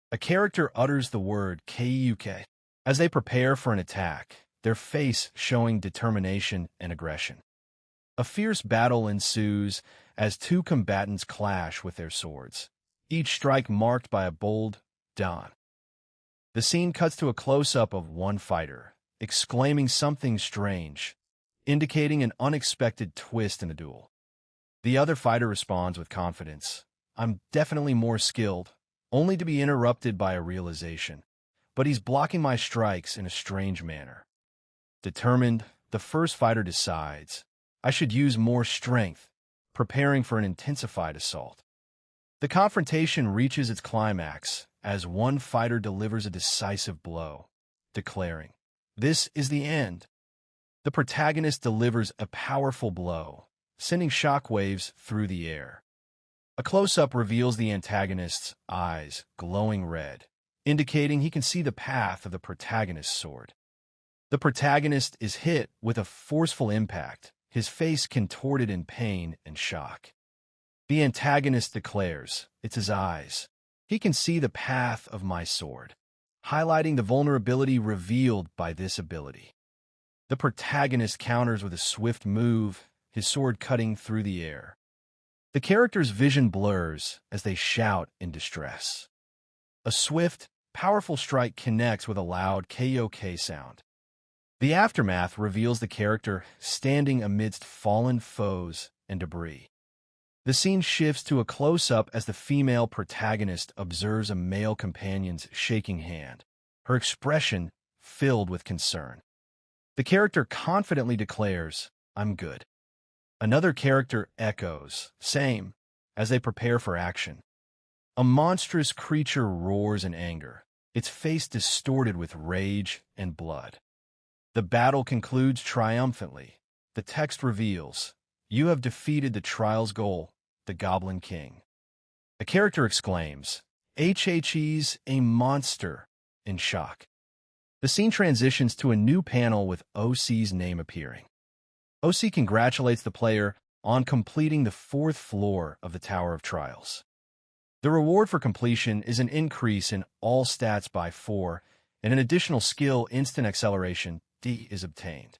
A character utters the word KUK as they prepare for an attack, their face showing determination and aggression. A fierce battle ensues as two combatants clash with their swords, each strike marked by a bold "Don." The scene cuts to a close-up of one fighter, exclaiming something strange, indicating an unexpected twist in the duel. The other fighter responds with confidence, "I'm definitely more skilled," only to be interrupted by a realization. But he's blocking my strikes in a strange manner. Determined, the first fighter decides, "I should use more strength," preparing for an intensified assault. The confrontation reaches its climax as one fighter delivers a decisive blow, declaring, "This is the end." The protagonist delivers a powerful blow, sending shockwaves through the air. A close-up reveals the antagonist's eyes glowing red, indicating he can see the path of the protagonist's sword. The protagonist is hit with a forceful impact, his face contorted in pain and shock. The antagonist declares, "It's his eyes. He can see the path of my sword," highlighting the vulnerability revealed by this ability. The protagonist counters with a swift move, his sword cutting through the air. The character's vision blurs as they shout in distress. A swift, powerful strike connects with a loud KOK sound. The aftermath reveals the character standing amidst fallen foes and debris. The scene shifts to a close-up as the female protagonist observes a male companion's shaking hand, her expression filled with concern. The character confidently declares, "I'm good." Another character echoes, "Same," as they prepare for action. A monstrous creature roars in anger, its face distorted with rage and blood. The battle concludes triumphantly. The text reveals, "You have defeated the trial's goal, the Goblin King." A character exclaims, "HHE's a monster," in shock. The scene transitions to a new panel with OC's name appearing. OC congratulates the player on completing the 4th floor of the Tower of Trials. The reward for completion is an increase in all stats by 4, and an additional skill instant acceleration D is obtained.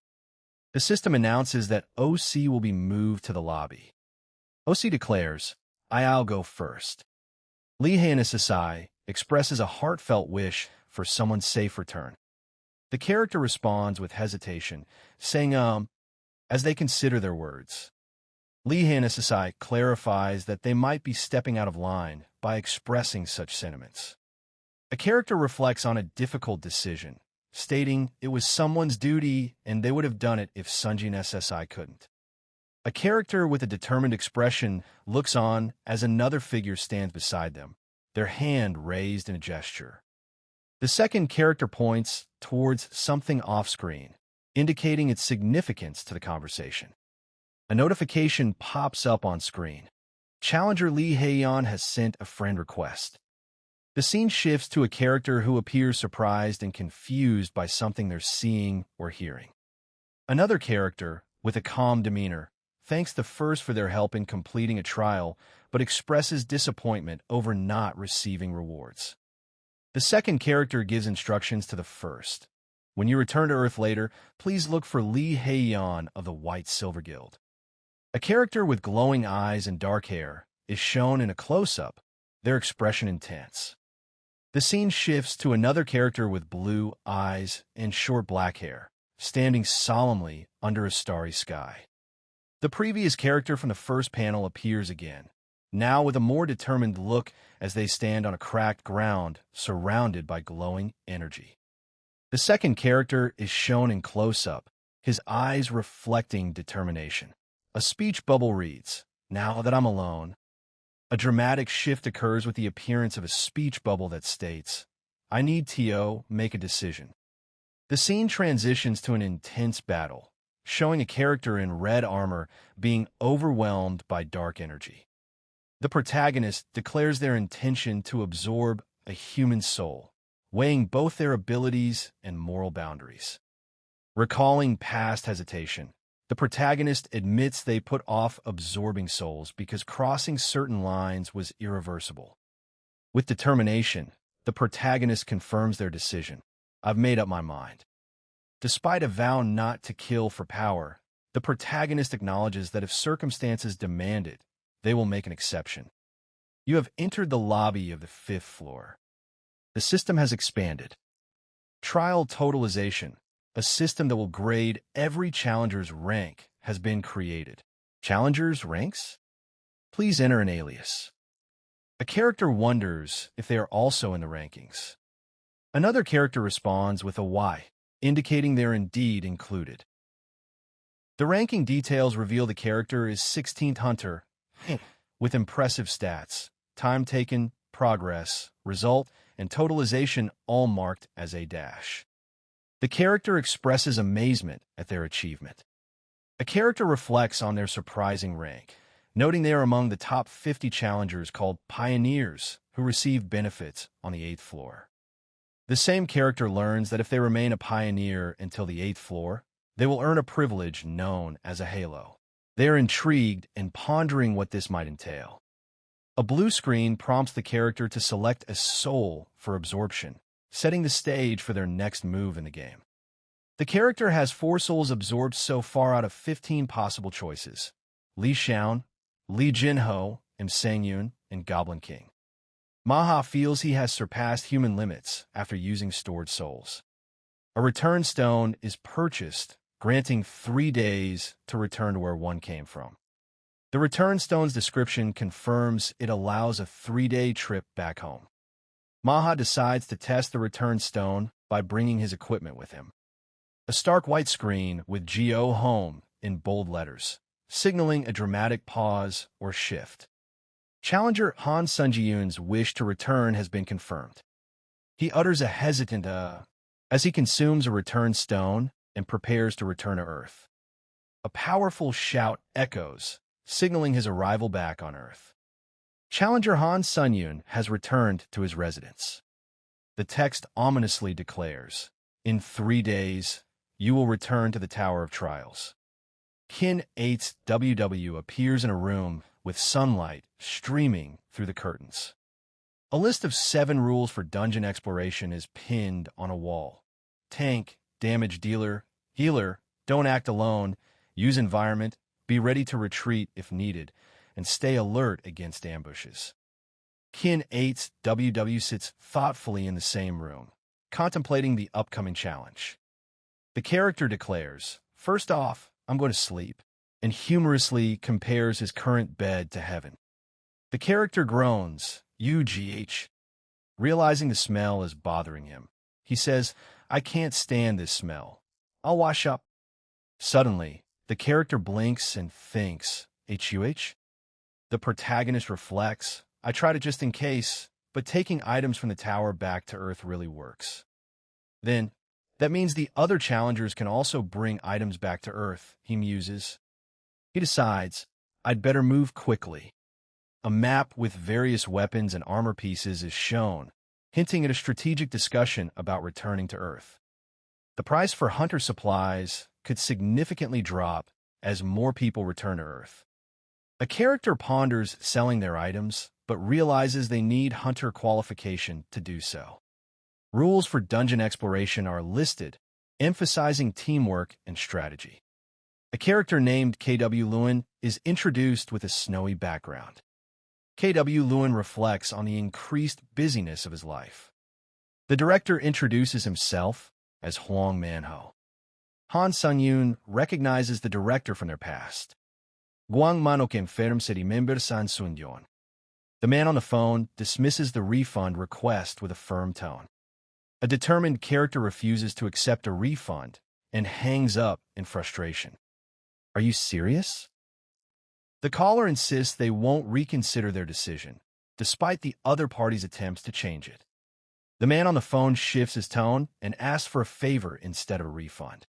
The system announces that OC will be moved to the lobby. OC declares, "I'll go first." Lee Hae expresses a heartfelt wish for someone's safe return. The character responds with hesitation, saying, as they consider their words. Lee Hae clarifies that they might be stepping out of line by expressing such sentiments. A character reflects on a difficult decision, stating it was someone's duty and they would have done it if Sunjin SSI couldn't. A character with a determined expression looks on as another figure stands beside them, their hand raised in a gesture. The second character points towards something off-screen, indicating its significance to the conversation. A notification pops up on screen. Challenger Lee Hae-yeon has sent a friend request. The scene shifts to a character who appears surprised and confused by something they're seeing or hearing. Another character, with a calm demeanor, thanks the first for their help in completing a trial, but expresses disappointment over not receiving rewards. The second character gives instructions to the first. When you return to Earth later, please look for Lee Hae-yeon of the White Silver Guild. A character with glowing eyes and dark hair is shown in a close-up, their expression intense. The scene shifts to another character with blue eyes and short black hair, standing solemnly under a starry sky. The previous character from the first panel appears again, now with a more determined look as they stand on a cracked ground surrounded by glowing energy. The second character is shown in close-up, his eyes reflecting determination. A speech bubble reads, "Now that I'm alone." A dramatic shift occurs with the appearance of a speech bubble that states, "I need to make a decision." The scene transitions to an intense battle, showing a character in red armor being overwhelmed by dark energy. The protagonist declares their intention to absorb a human soul, weighing both their abilities and moral boundaries. Recalling past hesitation, the protagonist admits they put off absorbing souls because crossing certain lines was irreversible. With determination, the protagonist confirms their decision. "I've made up my mind." Despite a vow not to kill for power, the protagonist acknowledges that if circumstances demand it, they will make an exception. You have entered the lobby of the 5th floor. The system has expanded. Trial totalization, a system that will grade every challenger's rank, has been created. Challengers' ranks? Please enter an alias. A character wonders if they are also in the rankings. Another character responds with a Y, indicating they're indeed included. The ranking details reveal the character is 16th Hunter, with impressive stats, time taken, progress, result, and totalization all marked as a dash. The character expresses amazement at their achievement. A character reflects on their surprising rank, noting they are among the top 50 challengers called pioneers who receive benefits on the 8th floor. The same character learns that if they remain a pioneer until the 8th floor, they will earn a privilege known as a halo. They are intrigued and pondering what this might entail. A blue screen prompts the character to select a soul for absorption, setting the stage for their next move in the game. The character has 4 souls absorbed so far out of 15 possible choices: Lee Xiaon, Lee Jinho, M. Sang-yoon, and Goblin King. Manhwa feels he has surpassed human limits after using stored souls. A return stone is purchased, granting 3 days to return to where one came from. The return stone's description confirms it allows a 3-day trip back home. Manhwa decides to test the return stone by bringing his equipment with him. A stark white screen with "Go Home" in bold letters, signaling a dramatic pause or shift. Challenger Han Sunji-yoon's wish to return has been confirmed. He utters a hesitant as he consumes a return stone and prepares to return to Earth. A powerful shout echoes, signaling his arrival back on Earth. Challenger Han Sun-yoon has returned to his residence. The text ominously declares, "In 3 days, you will return to the Tower of Trials." Kin 8's WW appears in a room with sunlight streaming through the curtains. A list of 7 rules for dungeon exploration is pinned on a wall. Tank, damage dealer, healer, don't act alone, use environment, be ready to retreat if needed, and stay alert against ambushes. Kin 8's WW sits thoughtfully in the same room, contemplating the upcoming challenge. The character declares, "First off, I'm going to sleep," and humorously compares his current bed to heaven. The character groans, UGH. Realizing the smell is bothering him, he says, "I can't stand this smell. I'll wash up." Suddenly, the character blinks and thinks, HUH? The protagonist reflects, "I tried it just in case, but taking items from the tower back to Earth really works." Then, that means the other challengers can also bring items back to Earth, he muses. He decides, I'd better move quickly. A map with various weapons and armor pieces is shown, hinting at a strategic discussion about returning to Earth. The price for hunter supplies could significantly drop as more people return to Earth. A character ponders selling their items, but realizes they need hunter qualification to do so. Rules for dungeon exploration are listed, emphasizing teamwork and strategy. A character named KW Lewin is introduced with a snowy background. KW Lewin reflects on the increased busyness of his life. The director introduces himself as Huang Manho. Han Sun-yoon recognizes the director from their past. Guang Manok enferm se remember San Sun-yon. The man on the phone dismisses the refund request with a firm tone. A determined character refuses to accept a refund and hangs up in frustration. Are you serious? The caller insists they won't reconsider their decision, despite the other party's attempts to change it. The man on the phone shifts his tone and asks for a favor instead of a refund.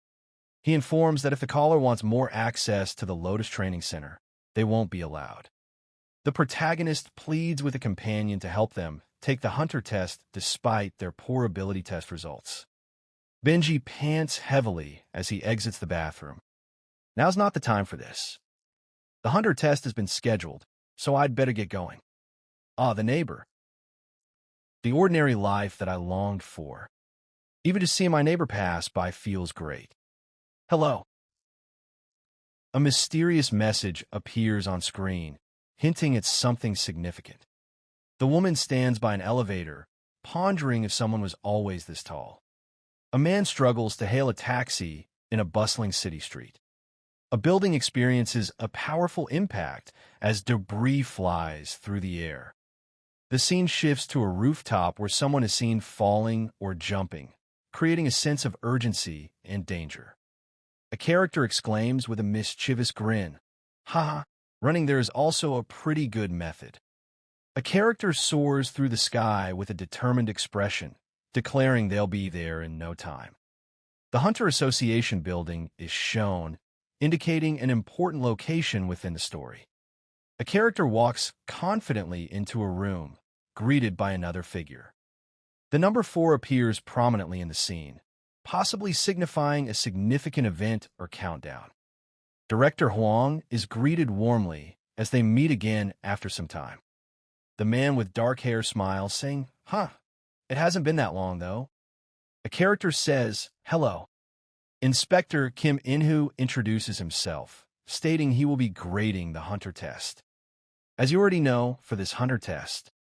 He informs that if the caller wants more access to the Lotus Training Center, they won't be allowed. The protagonist pleads with a companion to help them take the hunter test despite their poor ability test results. Benji pants heavily as he exits the bathroom. Now's not the time for this. The hunter test has been scheduled, so I'd better get going. Ah, the neighbor. The ordinary life that I longed for. Even to see my neighbor pass by feels great. Hello. A mysterious message appears on screen, hinting at something significant. The woman stands by an elevator, pondering if someone was always this tall. A man struggles to hail a taxi in a bustling city street. A building experiences a powerful impact as debris flies through the air. The scene shifts to a rooftop where someone is seen falling or jumping, creating a sense of urgency and danger. A character exclaims with a mischievous grin, "Haha, running there is also a pretty good method." A character soars through the sky with a determined expression, declaring they'll be there in no time. The Hunter Association building is shown, indicating an important location within the story. A character walks confidently into a room, greeted by another figure. The number 4 appears prominently in the scene, possibly signifying a significant event or countdown. Director Huang is greeted warmly as they meet again after some time. The man with dark hair smiles, saying, it hasn't been that long, though." A character says, "Hello." Inspector Kim In-hoo introduces himself, stating he will be grading the hunter test. As you already know, for this hunter test,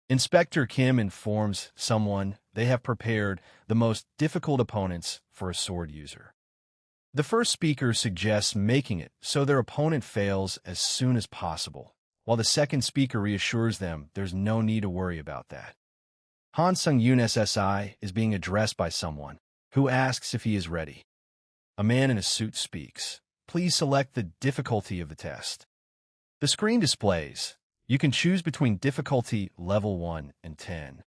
Inspector Kim informs someone they have prepared the most difficult opponents for a sword user. The first speaker suggests making it so their opponent fails as soon as possible, while the second speaker reassures them there's no need to worry about that. Han Sung-yoon SSI is being addressed by someone who asks if he is ready. A man in a suit speaks. Please select the difficulty of the test. The screen displays. You can choose between difficulty level 1 and 10.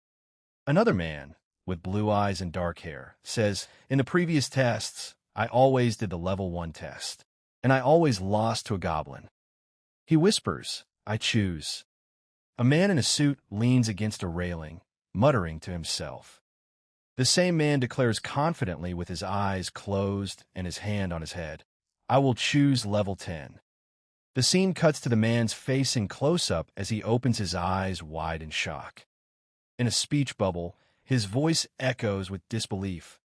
Another man, with blue eyes and dark hair, says, "In the previous tests, I always did the level 1 test, and I always lost to a goblin." He whispers, "I choose." A man in a suit leans against a railing, muttering to himself. The same man declares confidently with his eyes closed and his hand on his head, I will choose level 10. The scene cuts to the man's face in close-up as he opens his eyes wide in shock. In a speech bubble, his voice echoes with disbelief.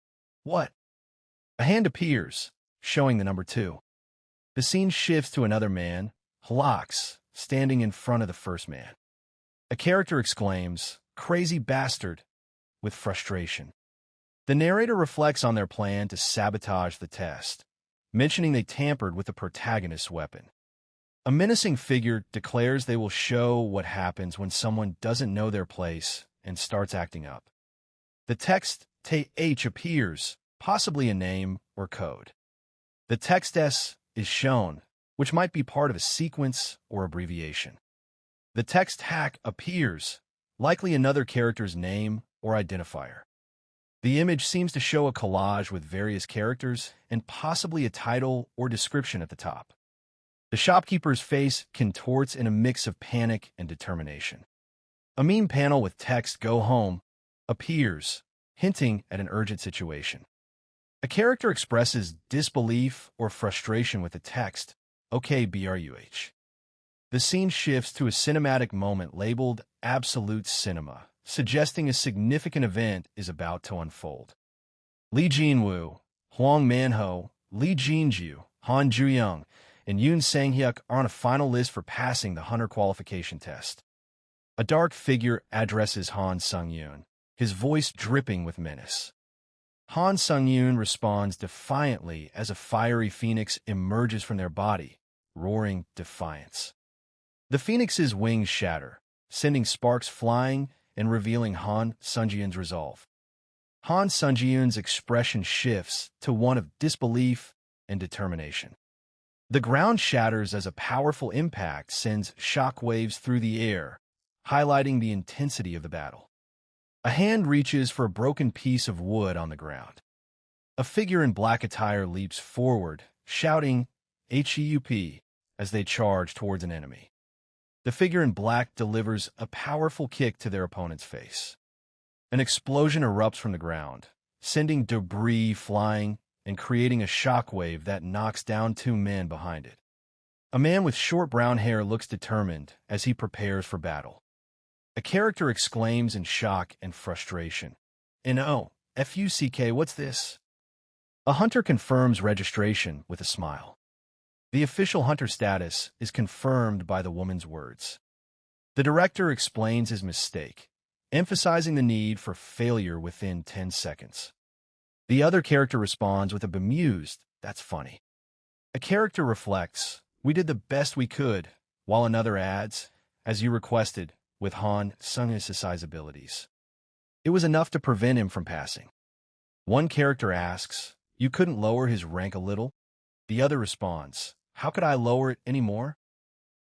What? A hand appears, showing the number 2. The scene shifts to another man, Hlox, standing in front of the first man. A character exclaims, "Crazy bastard," with frustration. The narrator reflects on their plan to sabotage the test, mentioning they tampered with the protagonist's weapon. A menacing figure declares they will show what happens when someone doesn't know their place and starts acting up. The text TH appears, possibly a name or code. The text S is shown, which might be part of a sequence or abbreviation. The text hack appears, likely another character's name or identifier. The image seems to show a collage with various characters and possibly a title or description at the top. The shopkeeper's face contorts in a mix of panic and determination. A meme panel with text "Go home" appears, hinting at an urgent situation. A character expresses disbelief or frustration with the text, "Okay, BRUH." The scene shifts to a cinematic moment labeled Absolute Cinema, suggesting a significant event is about to unfold. Lee Jinwoo, Hwang Manho, Lee Jinju, Han Juyoung, and Yoon Sang-hyuk are on a final list for passing the Hunter qualification test. A dark figure addresses Han Sung-yoon, his voice dripping with menace. Han Sung-yoon responds defiantly as a fiery phoenix emerges from their body, roaring defiance. The phoenix's wings shatter, sending sparks flying and revealing Han Sung-yoon's resolve. Han Sung-yoon's expression shifts to one of disbelief and determination. The ground shatters as a powerful impact sends shockwaves through the air, highlighting the intensity of the battle. A hand reaches for a broken piece of wood on the ground. A figure in black attire leaps forward, shouting "HEUP" as they charge towards an enemy. The figure in black delivers a powerful kick to their opponent's face. An explosion erupts from the ground, sending debris flying and creating a shockwave that knocks down 2 men behind it. A man with short brown hair looks determined as he prepares for battle. A character exclaims in shock and frustration, "No, FUCK, what's this?" A hunter confirms registration with a smile. The official hunter status is confirmed by the woman's words. The director explains his mistake, emphasizing the need for failure within 10 seconds. The other character responds with a bemused, "That's funny." A character reflects, "We did the best we could," while another adds, "As you requested, with Han Sung-hyuk's abilities. It was enough to prevent him from passing." One character asks, "You couldn't lower his rank a little?" The other responds, "How could I lower it any more?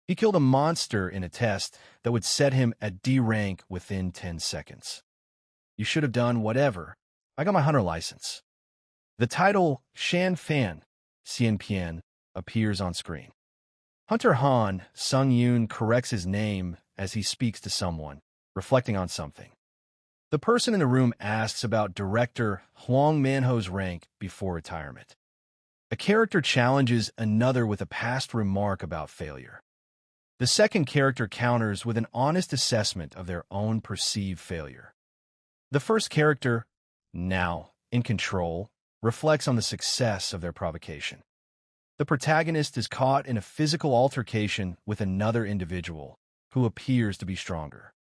He killed a monster in a test that would set him at D rank within 10 seconds. You should have done whatever. I got my hunter license." The title Shan Fan, Sien Pian, appears on screen. Hunter Han Sung-yoon corrects his name as he speaks to someone, reflecting on something. The person in the room asks about director Hwang Manho's rank before retirement. A character challenges another with a past remark about failure. The second character counters with an honest assessment of their own perceived failure. The first character, now in control, reflects on the success of their provocation. The protagonist is caught in a physical altercation with another individual who appears to be stronger.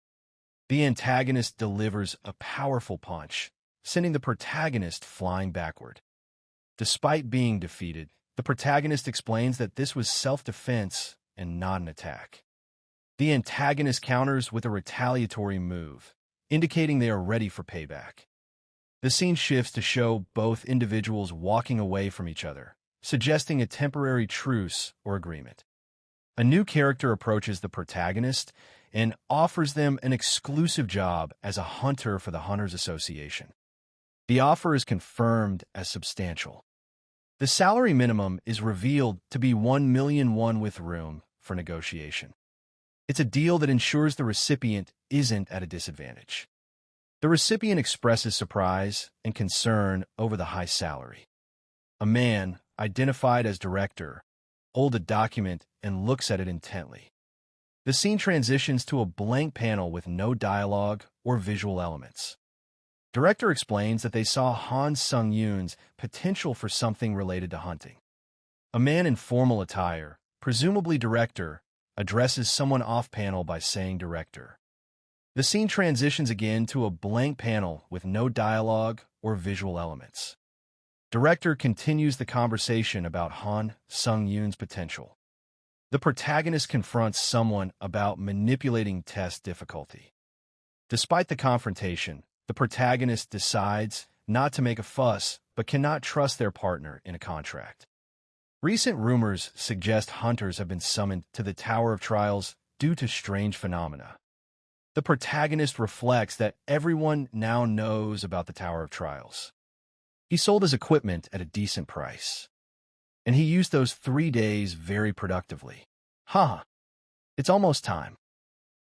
The antagonist delivers a powerful punch, sending the protagonist flying backward. Despite being defeated, the protagonist explains that this was self-defense and not an attack. The antagonist counters with a retaliatory move, indicating they are ready for payback. The scene shifts to show both individuals walking away from each other, suggesting a temporary truce or agreement. A new character approaches the protagonist and offers them an exclusive job as a hunter for the Hunters Association. The offer is confirmed as substantial. The salary minimum is revealed to be 1 million won with room for negotiation. It's a deal that ensures the recipient isn't at a disadvantage. The recipient expresses surprise and concern over the high salary. A man, identified as director, holds a document and looks at it intently. The scene transitions to a blank panel with no dialogue or visual elements. Director explains that they saw Han Sung-yoon's potential for something related to hunting. A man in formal attire, presumably director, addresses someone off-panel by saying director. The scene transitions again to a blank panel with no dialogue or visual elements. Director continues the conversation about Han Sung-yoon's potential. The protagonist confronts someone about manipulating test difficulty. Despite the confrontation, the protagonist decides not to make a fuss but cannot trust their partner in a contract. Recent rumors suggest hunters have been summoned to the Tower of Trials due to strange phenomena. The protagonist reflects that everyone now knows about the Tower of Trials. He sold his equipment at a decent price, and he used those 3 days very productively. It's almost time.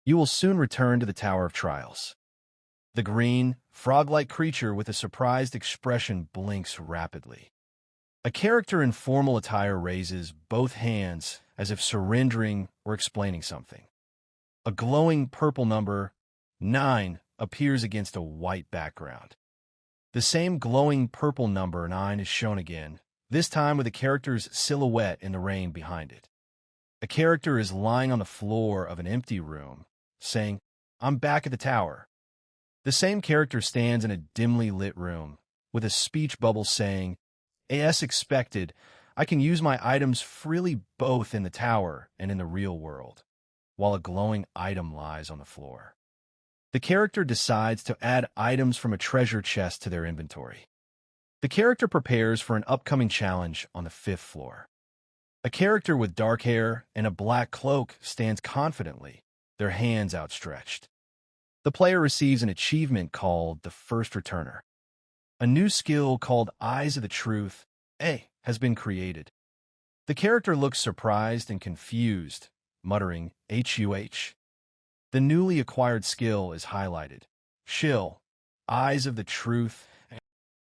You will soon return to the Tower of Trials. The green, frog-like creature with a surprised expression blinks rapidly. A character in formal attire raises both hands as if surrendering or explaining something. A glowing purple number, 9, appears against a white background. The same glowing purple number 9 is shown again, this time with a character's silhouette in the rain behind it. A character is lying on the floor of an empty room, saying, "I'm back at the tower." The same character stands in a dimly lit room, with a speech bubble saying, "As expected, I can use my items freely both in the tower and in the real world," while a glowing item lies on the floor. The character decides to add items from a treasure chest to their inventory. The character prepares for an upcoming challenge on the 5th floor. A character with dark hair and a black cloak stands confidently, their hands outstretched. The player receives an achievement called the First Returner. A new skill called Eyes of the Truth, has been created. The character looks surprised and confused, muttering, "HUH." The newly acquired skill is highlighted. Shill, Eyes of the Truth.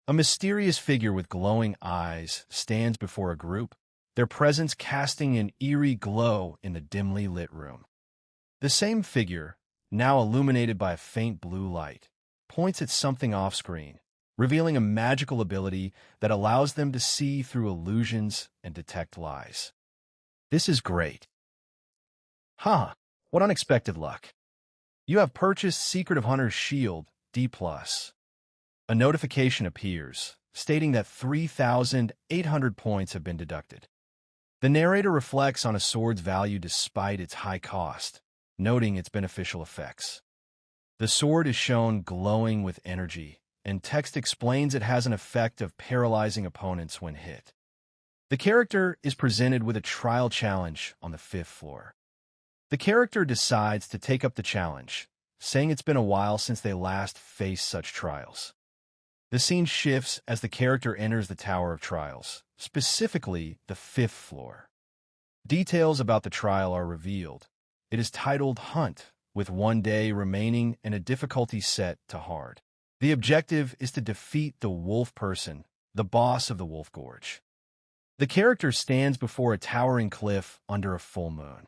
A mysterious figure with glowing eyes stands before a group, their presence casting an eerie glow in the dimly lit room. The same figure, now illuminated by a faint blue light, points at something off-screen, revealing a magical ability that allows them to see through illusions and detect lies. This is great. What unexpected luck. You have purchased Secret of Hunter's Shield, D+. A notification appears, stating that 3,800 points have been deducted. The narrator reflects on a sword's value despite its high cost, noting its beneficial effects. The sword is shown glowing with energy, and text explains it has an effect of paralyzing opponents when hit. The character is presented with a trial challenge on the 5th floor. The character decides to take up the challenge, saying it's been a while since they last faced such trials. The scene shifts as the character enters the Tower of Trials, specifically the 5th floor. Details about the trial are revealed. It is titled Hunt, with 1 day remaining and a difficulty set to hard. The objective is to defeat the wolf person, the boss of the Wolf Gorge. The character stands before a towering cliff under a full moon.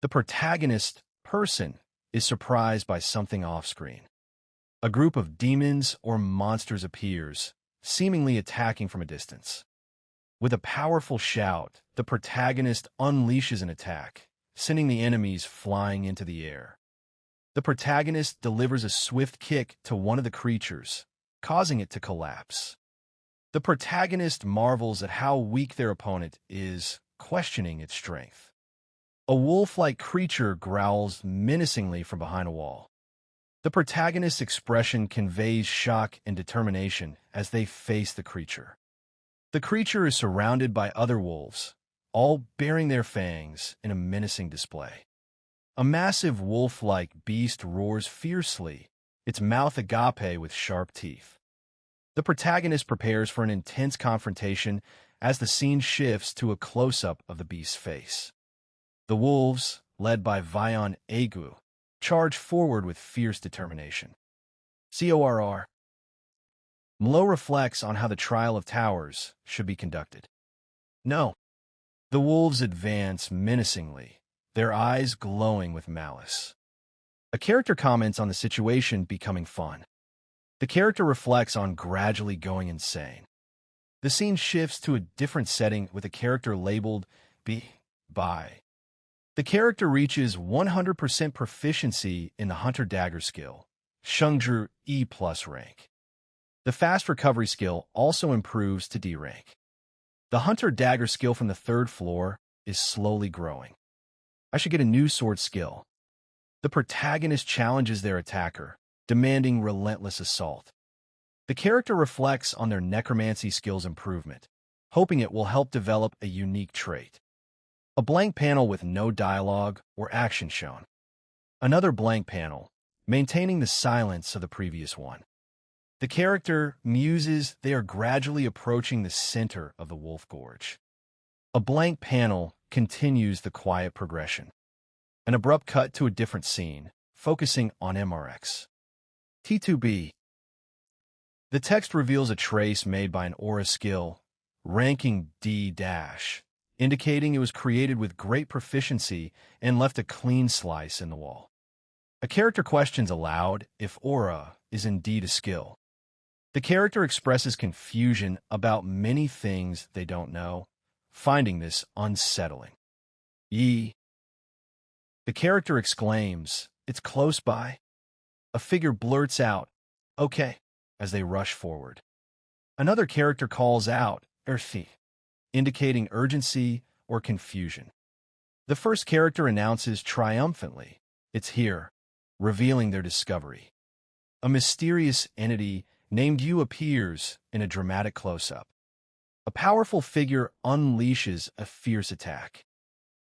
The protagonist, person, is surprised by something off-screen. A group of demons or monsters appears, seemingly attacking from a distance. With a powerful shout, the protagonist unleashes an attack, sending the enemies flying into the air. The protagonist delivers a swift kick to one of the creatures, causing it to collapse. The protagonist marvels at how weak their opponent is, questioning its strength. A wolf-like creature growls menacingly from behind a wall. The protagonist's expression conveys shock and determination as they face the creature. The creature is surrounded by other wolves, all baring their fangs in a menacing display. A massive wolf-like beast roars fiercely, its mouth agape with sharp teeth. The protagonist prepares for an intense confrontation as the scene shifts to a close-up of the beast's face. The wolves, led by Vion Agu, charge forward with fierce determination. CORR. Mlo reflects on how the Trial of Towers should be conducted. No. The wolves advance menacingly, their eyes glowing with malice. A character comments on the situation becoming fun. The character reflects on gradually going insane. The scene shifts to a different setting with a character labeled by. The character reaches 100% proficiency in the Hunter Dagger skill, Shengzhi E+ rank. The fast recovery skill also improves to D rank. The Hunter Dagger skill from the third floor is slowly growing. I should get a new sword skill. The protagonist challenges their attacker, demanding relentless assault. The character reflects on their necromancy skills improvement, hoping it will help develop a unique trait. A blank panel with no dialogue or action shown. Another blank panel, maintaining the silence of the previous one. The character muses they are gradually approaching the center of the Wolf Gorge. A blank panel continues the quiet progression. An abrupt cut to a different scene, focusing on MRX. T2B. The text reveals a trace made by an aura skill, ranking D-, indicating it was created with great proficiency and left a clean slice in the wall. A character questions aloud if aura is indeed a skill. The character expresses confusion about many things they don't know, finding this unsettling. The character exclaims, "It's close by." A figure blurts out, "Okay," as they rush forward. Another character calls out, "Earthy," indicating urgency or confusion. The first character announces triumphantly, "It's here," revealing their discovery. A mysterious entity named Yu appears in a dramatic close-up. A powerful figure unleashes a fierce attack.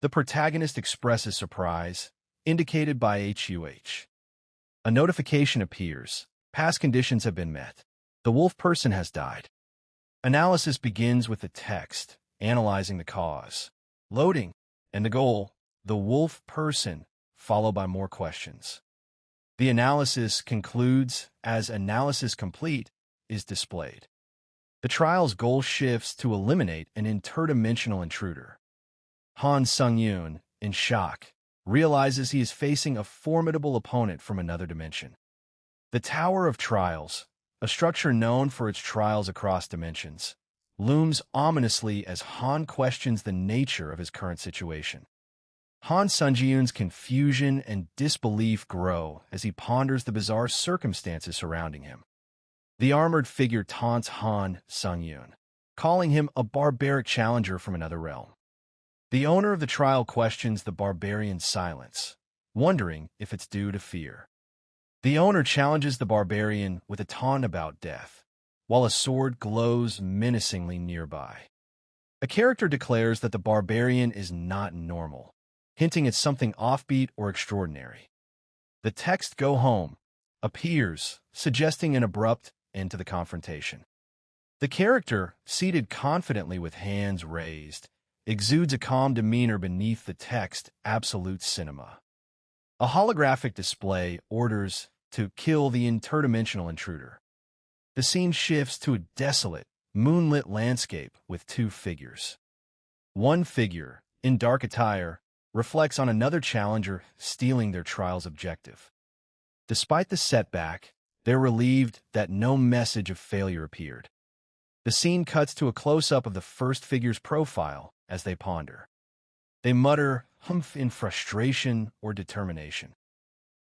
The protagonist expresses surprise, indicated by HUH. A notification appears. Past conditions have been met. The wolf person has died. Analysis begins with the text, analyzing the cause. Loading, and the goal, the wolf person, followed by more questions. The analysis concludes as analysis complete is displayed. The trial's goal shifts to eliminate an interdimensional intruder. Han Sung-yoon, in shock, realizes he is facing a formidable opponent from another dimension. The Tower of Trials, a structure known for its trials across dimensions, looms ominously as Han questions the nature of his current situation. Han Sung-yoon's confusion and disbelief grow as he ponders the bizarre circumstances surrounding him. The armored figure taunts Han Sung-yoon, calling him a barbaric challenger from another realm. The owner of the trial questions the barbarian's silence, wondering if it's due to fear. The owner challenges the barbarian with a taunt about death, while a sword glows menacingly nearby. A character declares that the barbarian is not normal, hinting at something offbeat or extraordinary. The text "Go home" appears, suggesting an abrupt end to the confrontation. The character, seated confidently with hands raised, exudes a calm demeanor beneath the text "Absolute Cinema." A holographic display orders to kill the interdimensional intruder. The scene shifts to a desolate, moonlit landscape with two figures. One figure, in dark attire, reflects on another challenger stealing their trial's objective. Despite the setback, they're relieved that no message of failure appeared. The scene cuts to a close-up of the first figure's profile as they ponder. They mutter, humph, in frustration or determination.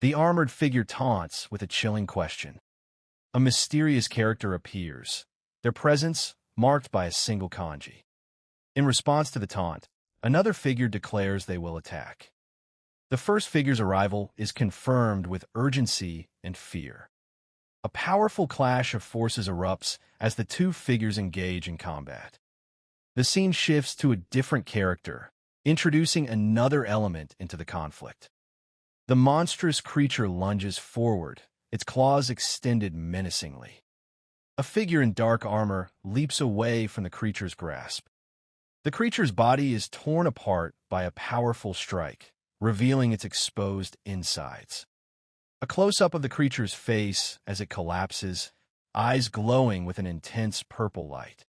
The armored figure taunts with a chilling question. A mysterious character appears, their presence marked by a single kanji. In response to the taunt, another figure declares they will attack. The first figure's arrival is confirmed with urgency and fear. A powerful clash of forces erupts as the two figures engage in combat. The scene shifts to a different character, introducing another element into the conflict. The monstrous creature lunges forward, its claws extended menacingly. A figure in dark armor leaps away from the creature's grasp. The creature's body is torn apart by a powerful strike, revealing its exposed insides. A close-up of the creature's face as it collapses, eyes glowing with an intense purple light.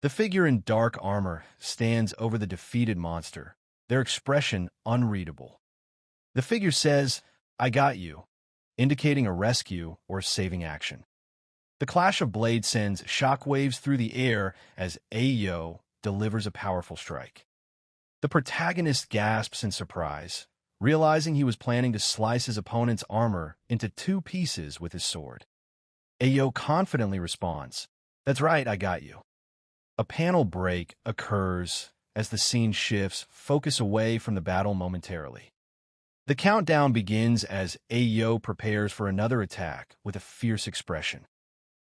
The figure in dark armor stands over the defeated monster, their expression unreadable. The figure says, "I got you," indicating a rescue or saving action. The clash of blades sends shockwaves through the air as Ayo delivers a powerful strike. The protagonist gasps in surprise, realizing he was planning to slice his opponent's armor into two pieces with his sword. Ayo confidently responds, "That's right, I got you." A panel break occurs as the scene shifts focus away from the battle momentarily. The countdown begins as Ayo prepares for another attack with a fierce expression.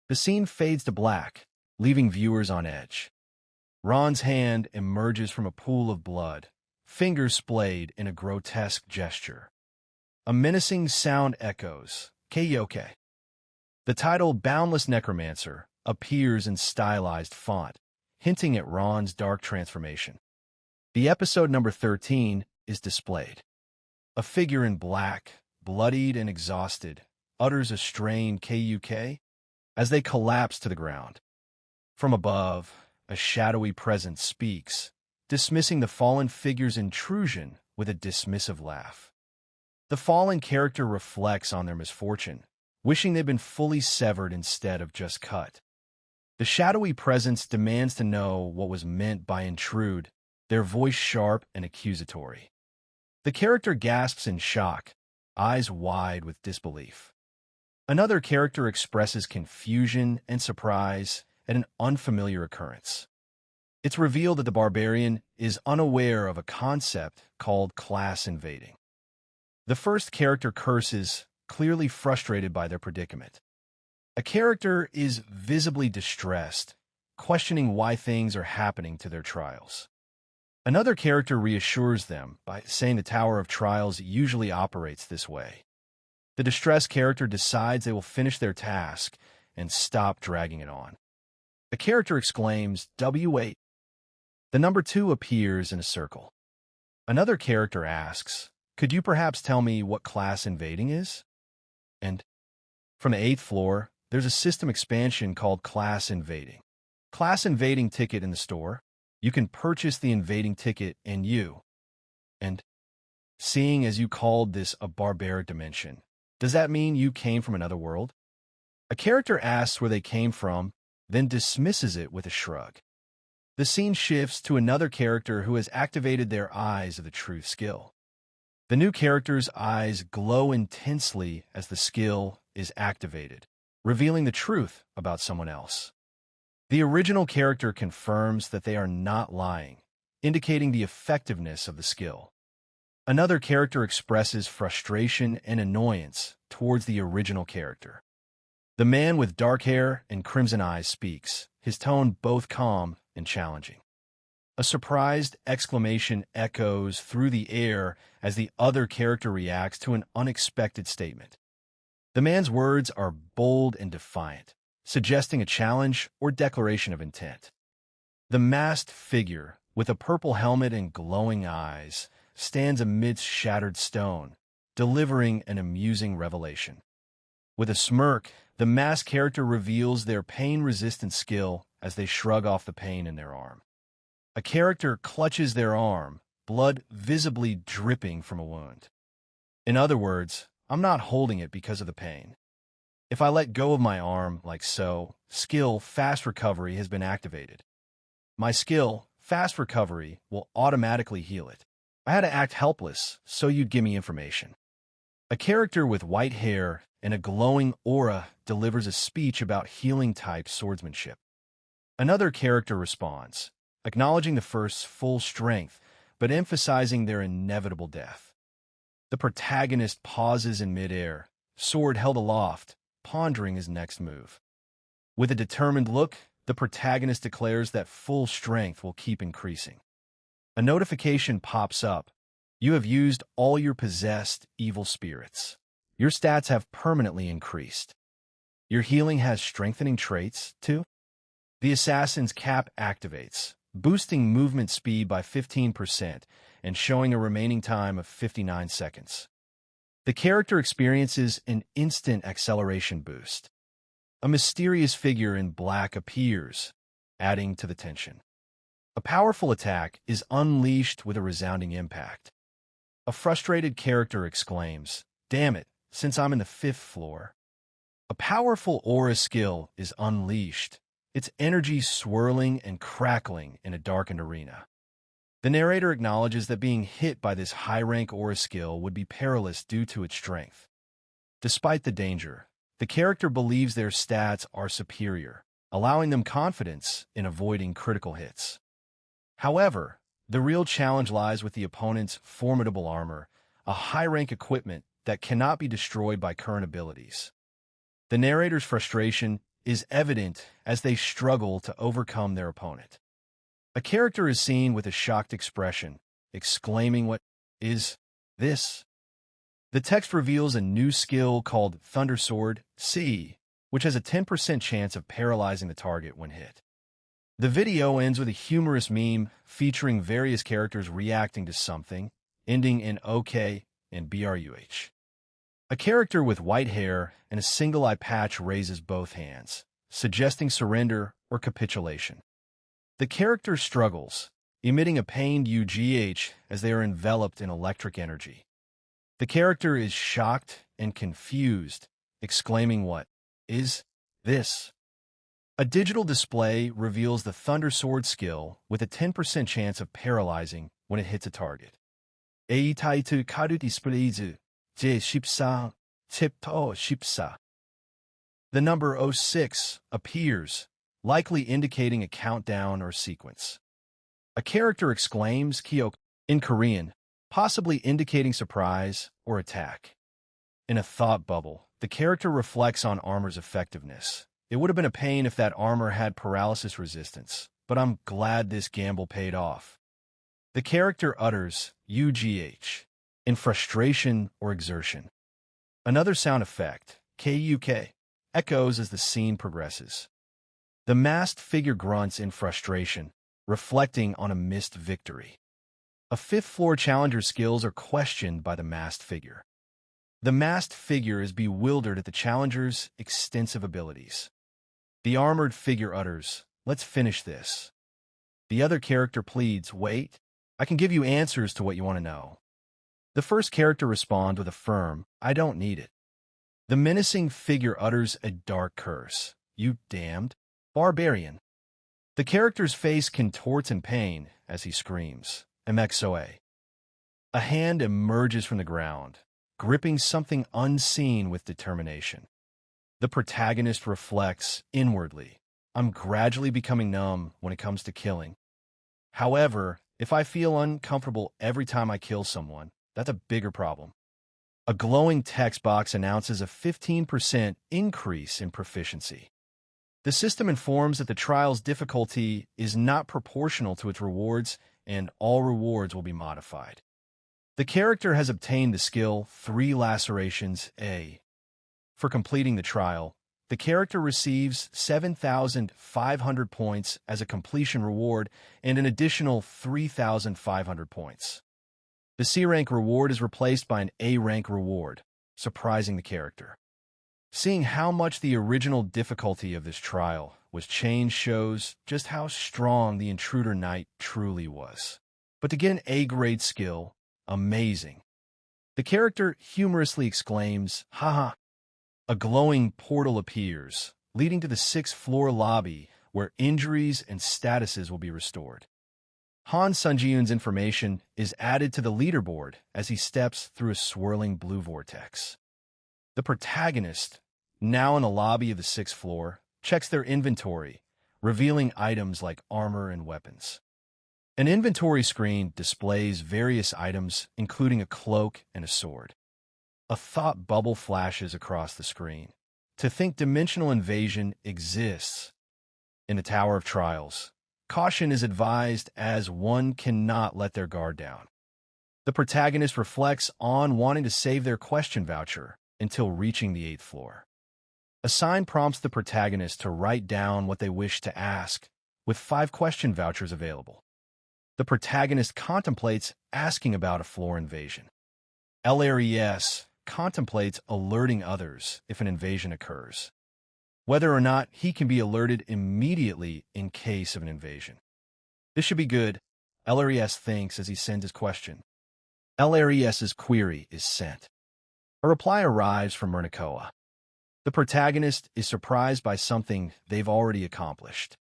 The scene fades to black, leaving viewers on edge. Ron's hand emerges from a pool of blood, fingers splayed in a grotesque gesture. A menacing sound echoes, "Kyoke." The title Boundless Necromancer appears in stylized font, hinting at Ron's dark transformation. The episode number 13 is displayed. A figure in black, bloodied and exhausted, utters a strained "Kuk" as they collapse to the ground. From above, a shadowy presence speaks, dismissing the fallen figure's intrusion with a dismissive laugh. The fallen character reflects on their misfortune, wishing they'd been fully severed instead of just cut. The shadowy presence demands to know what was meant by intrude, their voice sharp and accusatory. The character gasps in shock, eyes wide with disbelief. Another character expresses confusion and surprise at an unfamiliar occurrence. It's revealed that the barbarian is unaware of a concept called class invading. The first character curses, clearly frustrated by their predicament. A character is visibly distressed, questioning why things are happening to their trials. Another character reassures them by saying the Tower of Trials usually operates this way. The distressed character decides they will finish their task and stop dragging it on. A character exclaims, "W8." The number 2 appears in a circle. Another character asks, "Could you perhaps tell me what class invading is?" And from the 8th floor, there's a system expansion called Class Invading. Class Invading ticket in the store. You can purchase the invading ticket and seeing as you called this a barbaric dimension, does that mean you came from another world? A character asks where they came from, then dismisses it with a shrug. The scene shifts to another character who has activated their Eyes of the Truth skill. The new character's eyes glow intensely as the skill is activated, revealing the truth about someone else. The original character confirms that they are not lying, indicating the effectiveness of the skill. Another character expresses frustration and annoyance towards the original character. The man with dark hair and crimson eyes speaks, his tone both calm and challenging. A surprised exclamation echoes through the air as the other character reacts to an unexpected statement. The man's words are bold and defiant, suggesting a challenge or declaration of intent. The masked figure, with a purple helmet and glowing eyes, stands amidst shattered stone, delivering an amusing revelation. With a smirk, the masked character reveals their pain-resistant skill as they shrug off the pain in their arm. A character clutches their arm, blood visibly dripping from a wound. In other words, I'm not holding it because of the pain. If I let go of my arm, like so, skill Fast Recovery has been activated. My skill, Fast Recovery, will automatically heal it. I had to act helpless, so you'd give me information. A character with white hair and a glowing aura delivers a speech about healing-type swordsmanship. Another character responds, acknowledging the first's full strength, but emphasizing their inevitable death. The protagonist pauses in midair, sword held aloft, pondering his next move. With a determined look, the protagonist declares that full strength will keep increasing. A notification pops up. You have used all your possessed evil spirits. Your stats have permanently increased. Your healing has strengthening traits, too. The assassin's cap activates, boosting movement speed by 15% and showing a remaining time of 59 seconds. The character experiences an instant acceleration boost. A mysterious figure in black appears, adding to the tension. A powerful attack is unleashed with a resounding impact. A frustrated character exclaims, "Damn it, since I'm in the 5th floor." A powerful aura skill is unleashed, its energy swirling and crackling in a darkened arena. The narrator acknowledges that being hit by this high-rank aura skill would be perilous due to its strength. Despite the danger, the character believes their stats are superior, allowing them confidence in avoiding critical hits. However, the real challenge lies with the opponent's formidable armor, a high-rank equipment that cannot be destroyed by current abilities. The narrator's frustration is evident as they struggle to overcome their opponent. A character is seen with a shocked expression, exclaiming, "What is this?" The text reveals a new skill called Thunder Sword C, which has a 10% chance of paralyzing the target when hit. The video ends with a humorous meme featuring various characters reacting to something, ending in OK and BRUH. A character with white hair and a single eye patch raises both hands, suggesting surrender or capitulation. The character struggles, emitting a pained UGH as they are enveloped in electric energy. The character is shocked and confused, exclaiming, "What is this?" A digital display reveals the Thunder Sword skill with a 10% chance of paralyzing when it hits a target. Eitaitu karu displays Je14 tipto 14. The number 06 appears, likely indicating a countdown or sequence. A character exclaims "Kyok" in Korean, possibly indicating surprise or attack. In a thought bubble, the character reflects on armor's effectiveness. It would have been a pain if that armor had paralysis resistance, but I'm glad this gamble paid off. The character utters UGH in frustration or exertion. Another sound effect, KUK, echoes as the scene progresses. The masked figure grunts in frustration, reflecting on a missed victory. A 5th-floor challenger's skills are questioned by the masked figure. The masked figure is bewildered at the challenger's extensive abilities. The armored figure utters, "Let's finish this." The other character pleads, "Wait, I can give you answers to what you want to know." The first character responds with a firm, "I don't need it." The menacing figure utters a dark curse, "You damned barbarian." The character's face contorts in pain as he screams, "MXOA." A hand emerges from the ground, gripping something unseen with determination. The protagonist reflects inwardly, "I'm gradually becoming numb when it comes to killing. However, if I feel uncomfortable every time I kill someone, that's a bigger problem." A glowing text box announces a 15% increase in proficiency. The system informs that the trial's difficulty is not proportional to its rewards, and all rewards will be modified. The character has obtained the skill 3 Lacerations A. For completing the trial, the character receives 7,500 points as a completion reward and an additional 3,500 points. The C-rank reward is replaced by an A-rank reward, surprising the character. Seeing how much the original difficulty of this trial was changed shows just how strong the Intruder Knight truly was. But to get an A-grade skill, amazing. The character humorously exclaims, "Haha." A glowing portal appears, leading to the 6th-floor lobby where injuries and statuses will be restored. Han Sunjiyun's information is added to the leaderboard as he steps through a swirling blue vortex. The protagonist, now in the lobby of the 6th floor, checks their inventory, revealing items like armor and weapons. An inventory screen displays various items, including a cloak and a sword. A thought bubble flashes across the screen. To think dimensional invasion exists. In the Tower of Trials, caution is advised as one cannot let their guard down. The protagonist reflects on wanting to save their question voucher until reaching the 8th floor. A sign prompts the protagonist to write down what they wish to ask, with 5 question vouchers available. The protagonist contemplates asking about a floor invasion. LRES contemplates alerting others if an invasion occurs. whether or not he can be alerted immediately in case of an invasion. This should be good, LRES thinks as he sends his question. LRES's query is sent. A reply arrives from Murnakoa. The protagonist is surprised by something they've already accomplished.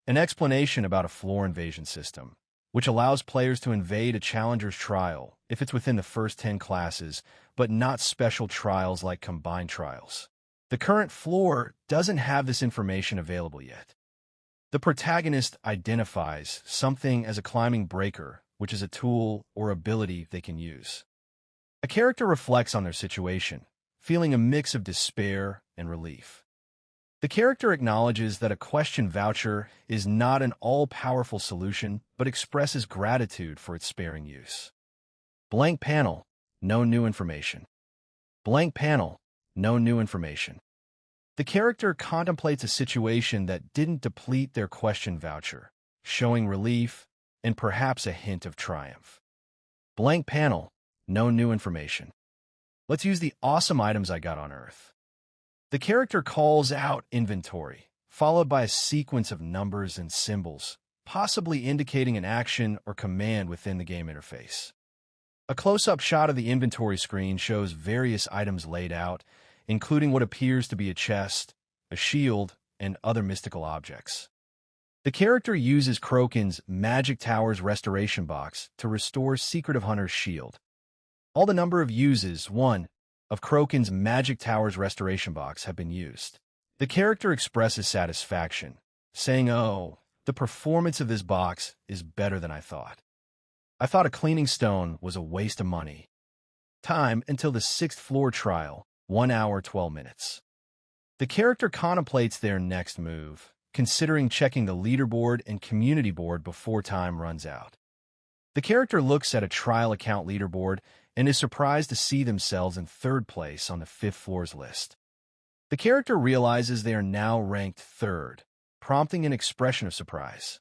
An explanation about a floor invasion system, which allows players to invade a challenger's trial if it's within the first 10 classes, but not special trials like combined trials. The current floor doesn't have this information available yet. The protagonist identifies something as a climbing breaker, which is a tool or ability they can use. A character reflects on their situation, feeling a mix of despair and relief. The character acknowledges that a question voucher is not an all-powerful solution, but expresses gratitude for its sparing use. Blank panel, no new information. Blank panel, no new information. The character contemplates a situation that didn't deplete their question voucher, showing relief and perhaps a hint of triumph. Blank panel, no new information. Let's use the awesome items I got on Earth. The character calls out inventory, followed by a sequence of numbers and symbols, possibly indicating an action or command within the game interface. A close-up shot of the inventory screen shows various items laid out, including what appears to be a chest, a shield, and other mystical objects. The character uses Kroken's Magic Tower's Restoration Box to restore Secret of Hunter's shield. All the number of uses, 1, of Kroken's Magic Tower's Restoration Box have been used. The character expresses satisfaction, saying, "Oh, the performance of this box is better than I thought. I thought a cleaning stone was a waste of money." Time until the 6th floor trial, 1 hour 12 minutes. The character contemplates their next move, considering checking the leaderboard and community board before time runs out. The character looks at a trial account leaderboard and is surprised to see themselves in 3rd place on the 5th floor's list. The character realizes they are now ranked 3rd, prompting an expression of surprise.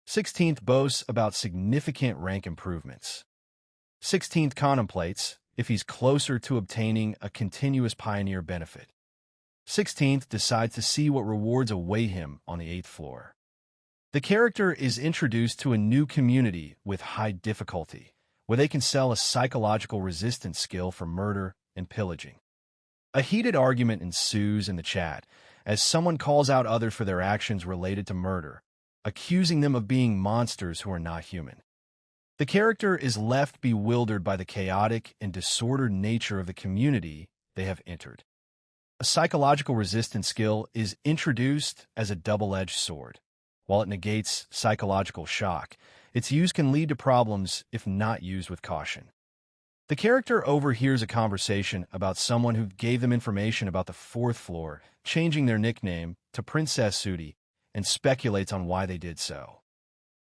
16th boasts about significant rank improvements. 16th contemplates if he's closer to obtaining a continuous pioneer benefit. 16th decides to see what rewards await him on the 8th floor. The character is introduced to a new community with high difficulty, where they can sell a psychological resistance skill for murder and pillaging. A heated argument ensues in the chat as someone calls out others for their actions related to murder, accusing them of being monsters who are not human. The character is left bewildered by the chaotic and disordered nature of the community they have entered. A psychological resistance skill is introduced as a double-edged sword. While it negates psychological shock, its use can lead to problems if not used with caution. The character overhears a conversation about someone who gave them information about the 4th floor, changing their nickname to Princess Sudi, and speculates on why they did so.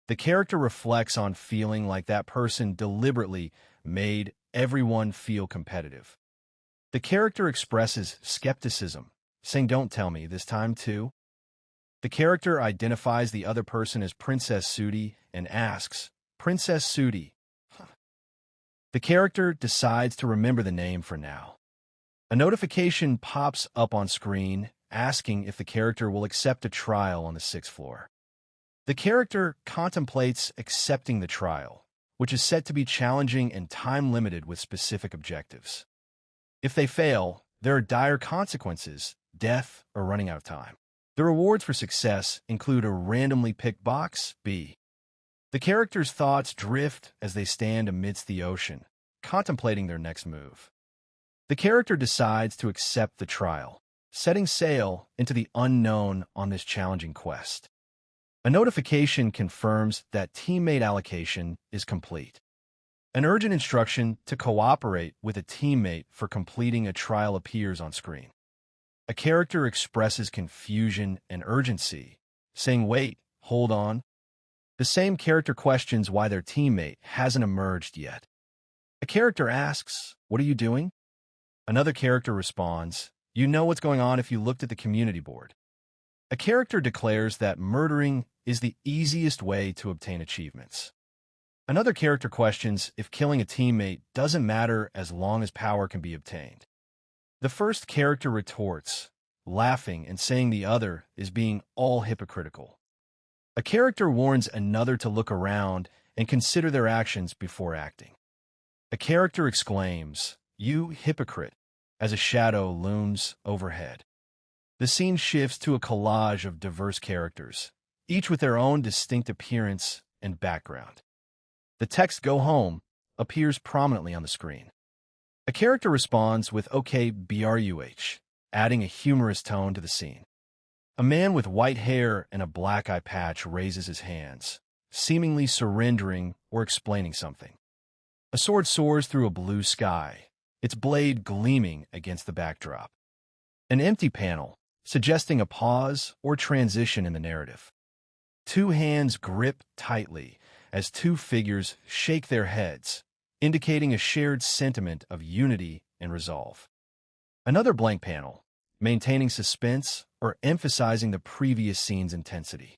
The character reflects on feeling like that person deliberately made everyone feel competitive. The character expresses skepticism, saying, "Don't tell me, this time too?" The character identifies the other person as Princess Sudi and asks, "Princess Sudi?" The character decides to remember the name for now. A notification pops up on screen asking if the character will accept a trial on the 6th floor. The character contemplates accepting the trial, which is set to be challenging and time-limited with specific objectives. If they fail, there are dire consequences, death, or running out of time. The rewards for success include a randomly picked box, B. The character's thoughts drift as they stand amidst the ocean, contemplating their next move. The character decides to accept the trial, setting sail into the unknown on this challenging quest. A notification confirms that teammate allocation is complete. An urgent instruction to cooperate with a teammate for completing a trial appears on screen. A character expresses confusion and urgency, saying, "Wait, hold on." The same character questions why their teammate hasn't emerged yet. A character asks, "What are you doing?" Another character responds, "You know what's going on if you looked at the community board." A character declares that murdering is the easiest way to obtain achievements. Another character questions if killing a teammate doesn't matter as long as power can be obtained. The first character retorts, laughing and saying the other is being all hypocritical. A character warns another to look around and consider their actions before acting. A character exclaims, "You hypocrite," as a shadow looms overhead. The scene shifts to a collage of diverse characters, each with their own distinct appearance and background. The text "Go home" appears prominently on the screen. A character responds with "Okay, bruh," adding a humorous tone to the scene. A man with white hair and a black eye patch raises his hands, seemingly surrendering or explaining something. A sword soars through a blue sky, its blade gleaming against the backdrop. An empty panel, suggesting a pause or transition in the narrative. Two hands grip tightly as two figures shake their heads, indicating a shared sentiment of unity and resolve. Another blank panel, maintaining suspense or emphasizing the previous scene's intensity.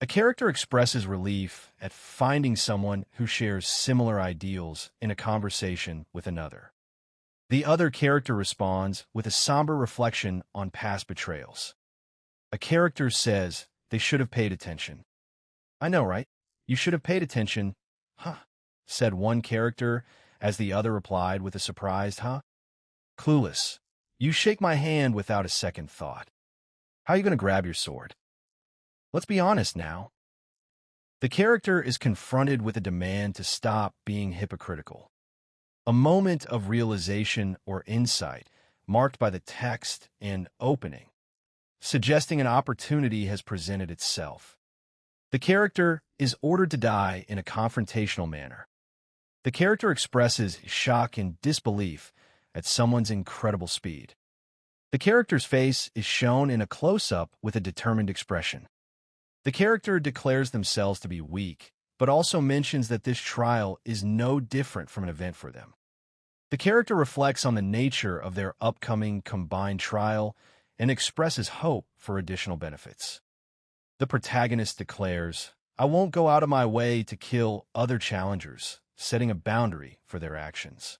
A character expresses relief at finding someone who shares similar ideals in a conversation with another. The other character responds with a somber reflection on past betrayals. A character says they should have paid attention. "I know, right? You should have paid attention." "Huh," said one character as the other replied with a surprised "huh." Clueless. You shake my hand without a second thought. How are you going to grab your sword? Let's be honest now. The character is confronted with a demand to stop being hypocritical. A moment of realization or insight marked by the text and opening, suggesting an opportunity has presented itself. The character is ordered to die in a confrontational manner. The character expresses shock and disbelief at someone's incredible speed. The character's face is shown in a close-up with a determined expression. The character declares themselves to be weak, but also mentions that this trial is no different from an event for them. The character reflects on the nature of their upcoming combined trial and expresses hope for additional benefits. The protagonist declares, "I won't go out of my way to kill other challengers," setting a boundary for their actions.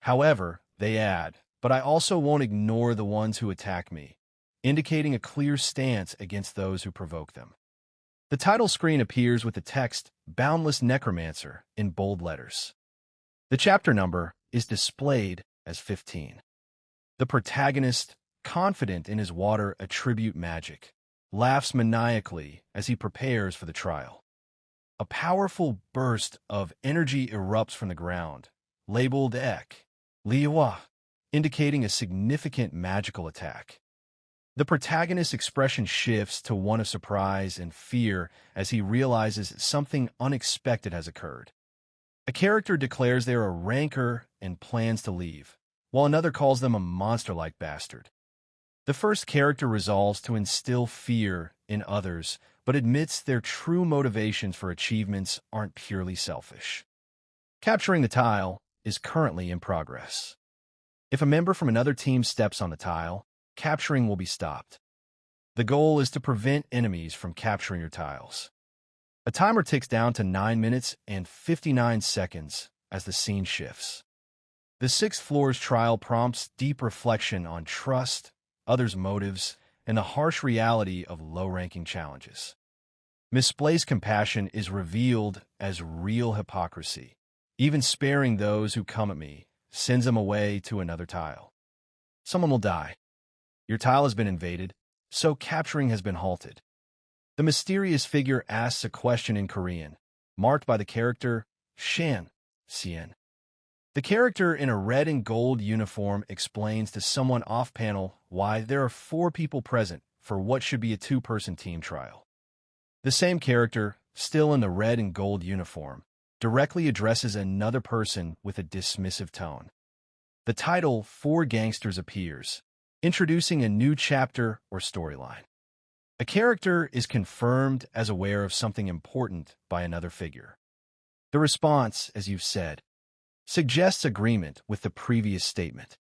However, they add, "But I also won't ignore the ones who attack me," indicating a clear stance against those who provoke them. The title screen appears with the text "Boundless Necromancer" in bold letters. The chapter number is displayed as 15. The protagonist, confident in his water attribute magic, laughs maniacally as he prepares for the trial. A powerful burst of energy erupts from the ground, labeled Ek, Liwa, indicating a significant magical attack. The protagonist's expression shifts to one of surprise and fear as he realizes something unexpected has occurred. A character declares they are a rancor and plans to leave, while another calls them a monster-like bastard. The first character resolves to instill fear in others, but admits their true motivations for achievements aren't purely selfish. Capturing the tile is currently in progress. If a member from another team steps on the tile, capturing will be stopped. The goal is to prevent enemies from capturing your tiles. A timer ticks down to 9 minutes and 59 seconds as the scene shifts. The sixth floor's trial prompts deep reflection on trust, others' motives, and the harsh reality of low-ranking challenges. Misplaced compassion is revealed as real hypocrisy. Even sparing those who come at me sends them away to another tile. Someone will die. Your tile has been invaded, so capturing has been halted. The mysterious figure asks a question in Korean, marked by the character Shan, Sien. The character in a red and gold uniform explains to someone off-panel why there are 4 people present for what should be a 2-person team trial. The same character, still in the red and gold uniform, directly addresses another person with a dismissive tone. The title 4 Gangsters appears, introducing a new chapter or storyline. A character is confirmed as aware of something important by another figure. The response, as you've said, suggests agreement with the previous statement.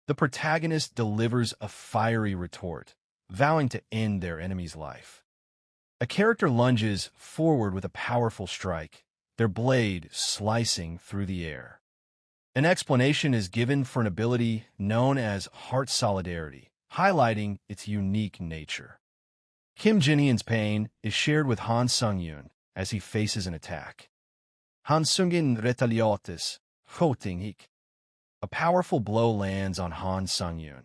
The protagonist delivers a fiery retort, vowing to end their enemy's life. A character lunges forward with a powerful strike, their blade slicing through the air. An explanation is given for an ability known as Heart Solidarity, highlighting its unique nature. Kim Jin-hyun's pain is shared with Han Sung-yoon as he faces an attack. Han Sung-yoon retaliates, hoting-hik. A powerful blow lands on Han Sung-yoon,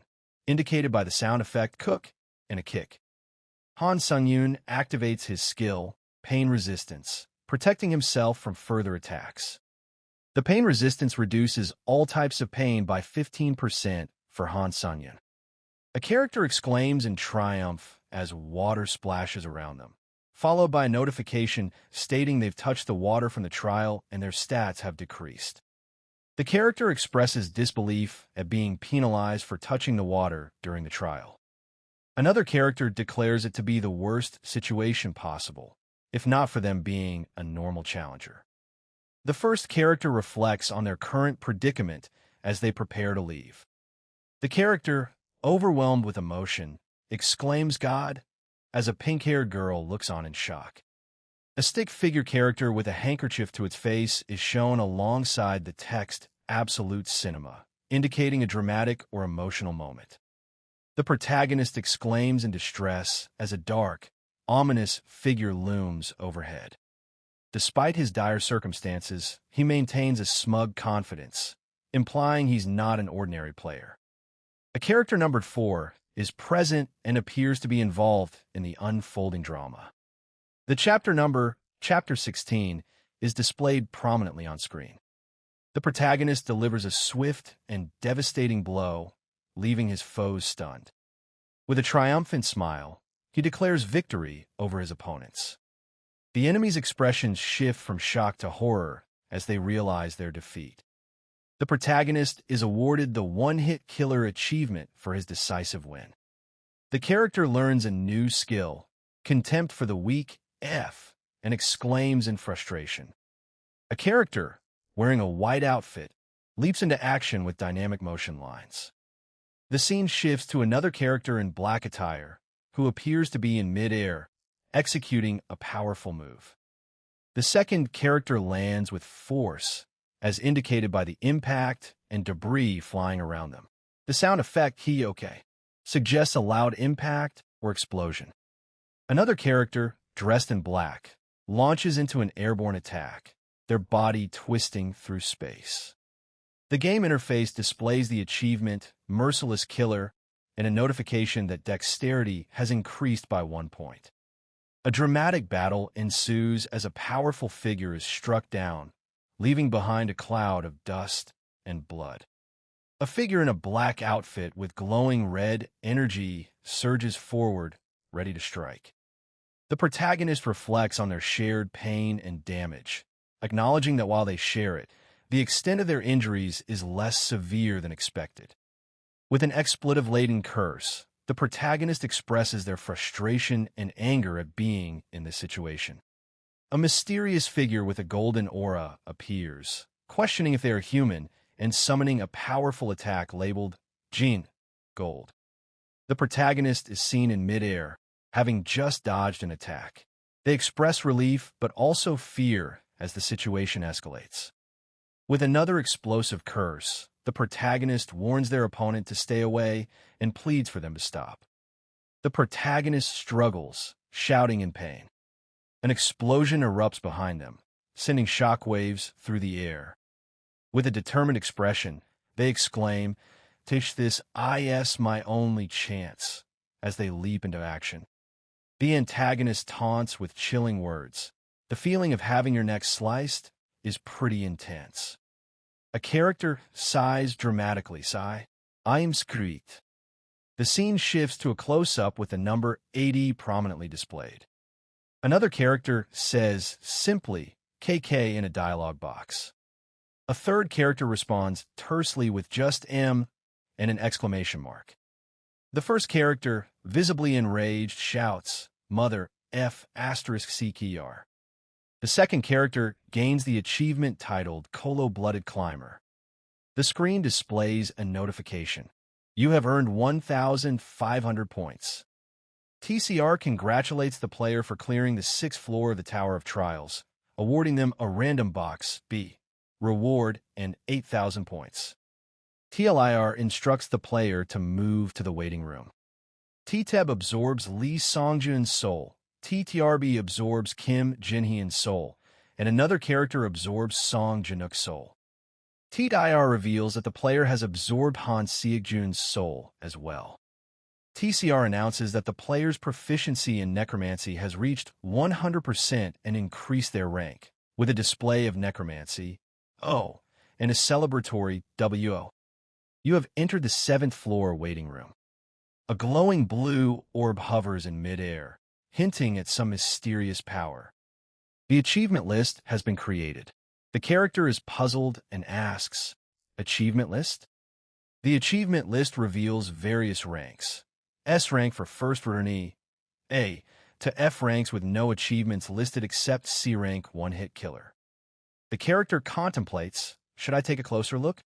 indicated by the sound effect cook and a kick. Han Sung-yoon activates his skill, Pain Resistance, protecting himself from further attacks. The pain resistance reduces all types of pain by 15% for Han Sung-yoon. A character exclaims in triumph as water splashes around them, followed by a notification stating they've touched the water from the trial and their stats have decreased. The character expresses disbelief at being penalized for touching the water during the trial. Another character declares it to be the worst situation possible, if not for them being a normal challenger. The first character reflects on their current predicament as they prepare to leave. The character, overwhelmed with emotion, exclaims God as a pink-haired girl looks on in shock. A stick figure character with a handkerchief to its face is shown alongside the text Absolute Cinema, indicating a dramatic or emotional moment. The protagonist exclaims in distress as a dark, ominous figure looms overhead. Despite his dire circumstances, he maintains a smug confidence, implying he's not an ordinary player. A character numbered 4 is present and appears to be involved in the unfolding drama. The chapter number, Chapter 16, is displayed prominently on screen. The protagonist delivers a swift and devastating blow, leaving his foes stunned. With a triumphant smile, he declares victory over his opponents. The enemy's expressions shift from shock to horror as they realize their defeat. The protagonist is awarded the one-hit killer achievement for his decisive win. The character learns a new skill, Contempt for the Weak, F, and exclaims in frustration. A character, wearing a white outfit, leaps into action with dynamic motion lines. The scene shifts to another character in black attire, who appears to be in mid-air, executing a powerful move. The second character lands with force, as indicated by the impact and debris flying around them. The sound effect Hioke suggests a loud impact or explosion. Another character, dressed in black, launches into an airborne attack, their body twisting through space. The game interface displays the achievement Merciless Killer and a notification that dexterity has increased by 1 point. A dramatic battle ensues as a powerful figure is struck down, leaving behind a cloud of dust and blood. A figure in a black outfit with glowing red energy surges forward, ready to strike. The protagonist reflects on their shared pain and damage, acknowledging that while they share it, the extent of their injuries is less severe than expected. With an expletive-laden curse, the protagonist expresses their frustration and anger at being in this situation. A mysterious figure with a golden aura appears, questioning if they are human and summoning a powerful attack labeled Jin, Gold. The protagonist is seen in mid-air, having just dodged an attack. They express relief but also fear as the situation escalates. With another explosive curse, the protagonist warns their opponent to stay away and pleads for them to stop. The protagonist struggles, shouting in pain. An explosion erupts behind them, sending shockwaves through the air. With a determined expression, they exclaim, "Tish this is my only chance," as they leap into action. The antagonist taunts with chilling words. The feeling of having your neck sliced is pretty intense. A character sighs dramatically, I am screeked. The scene shifts to a close-up with the number 80 prominently displayed. Another character says simply KK in a dialogue box. A third character responds tersely with just M and an exclamation mark. The first character, visibly enraged, shouts, "Mother, F asterisk CKR." The second character gains the achievement titled Cold-Blooded Climber. The screen displays a notification. You have earned 1,500 points. TCR congratulates the player for clearing the 6th floor of the Tower of Trials, awarding them a random box, B, reward, and 8,000 points. TLIR instructs the player to move to the waiting room. T-Teb absorbs Lee Songjun's soul. TTRB absorbs Kim Jinhyun's soul, and another character absorbs Song Jinuk's soul. TDIR reveals that the player has absorbed Han Seokjun's soul as well. TCR announces that the player's proficiency in necromancy has reached 100% and increased their rank, with a display of necromancy, O, and a celebratory WO. You have entered the 7th floor waiting room. A glowing blue orb hovers in midair, hinting at some mysterious power. The achievement list has been created. The character is puzzled and asks, "Achievement list?" The achievement list reveals various ranks. S rank for first returnee, A to F ranks with no achievements listed except C rank one-hit killer. The character contemplates, should I take a closer look?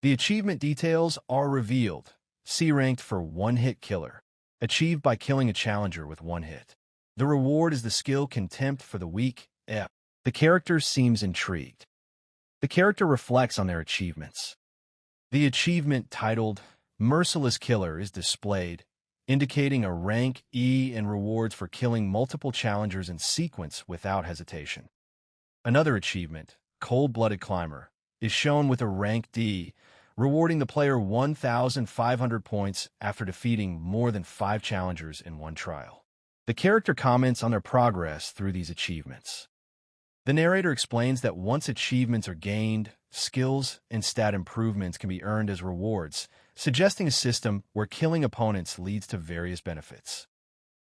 The achievement details are revealed. C ranked for one-hit killer, achieved by killing a challenger with one hit. The reward is the skill Contempt for the weak, F. The character seems intrigued. The character reflects on their achievements. The achievement titled Merciless Killer is displayed, indicating a rank E and rewards for killing multiple challengers in sequence without hesitation. Another achievement, Cold-Blooded Climber, is shown with a rank D, rewarding the player 1,500 points after defeating more than 5 challengers in one trial. The character comments on their progress through these achievements. The narrator explains that once achievements are gained, skills and stat improvements can be earned as rewards, suggesting a system where killing opponents leads to various benefits.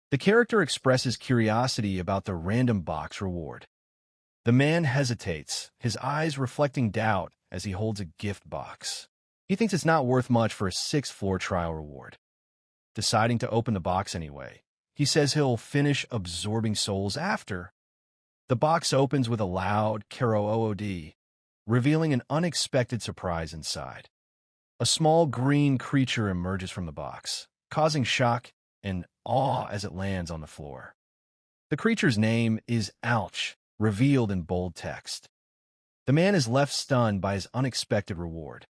The character expresses curiosity about the random box reward. The man hesitates, his eyes reflecting doubt as he holds a gift box. He thinks it's not worth much for a 6th-floor trial reward. Deciding to open the box anyway, he says he'll finish absorbing souls after. The box opens with a loud Karo-OOD, revealing an unexpected surprise inside. A small green creature emerges from the box, causing shock and awe as it lands on the floor. The creature's name is Ouch, revealed in bold text. The man is left stunned by his unexpected reward.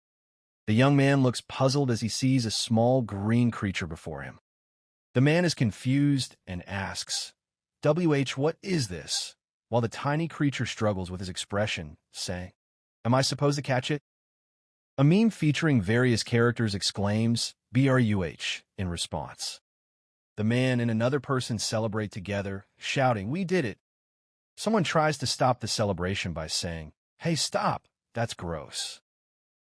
The young man looks puzzled as he sees a small green creature before him. The man is confused and asks, "WH, what is this?" while the tiny creature struggles with his expression, saying, "Am I supposed to catch it?" A meme featuring various characters exclaims, "BRUH," in response. The man and another person celebrate together, shouting, "We did it!" Someone tries to stop the celebration by saying, "Hey, stop, that's gross."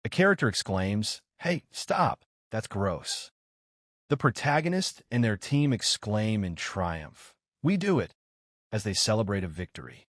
A character exclaims, "Hey, stop, that's gross." The protagonist and their team exclaim in triumph, "We do it," as they celebrate a victory.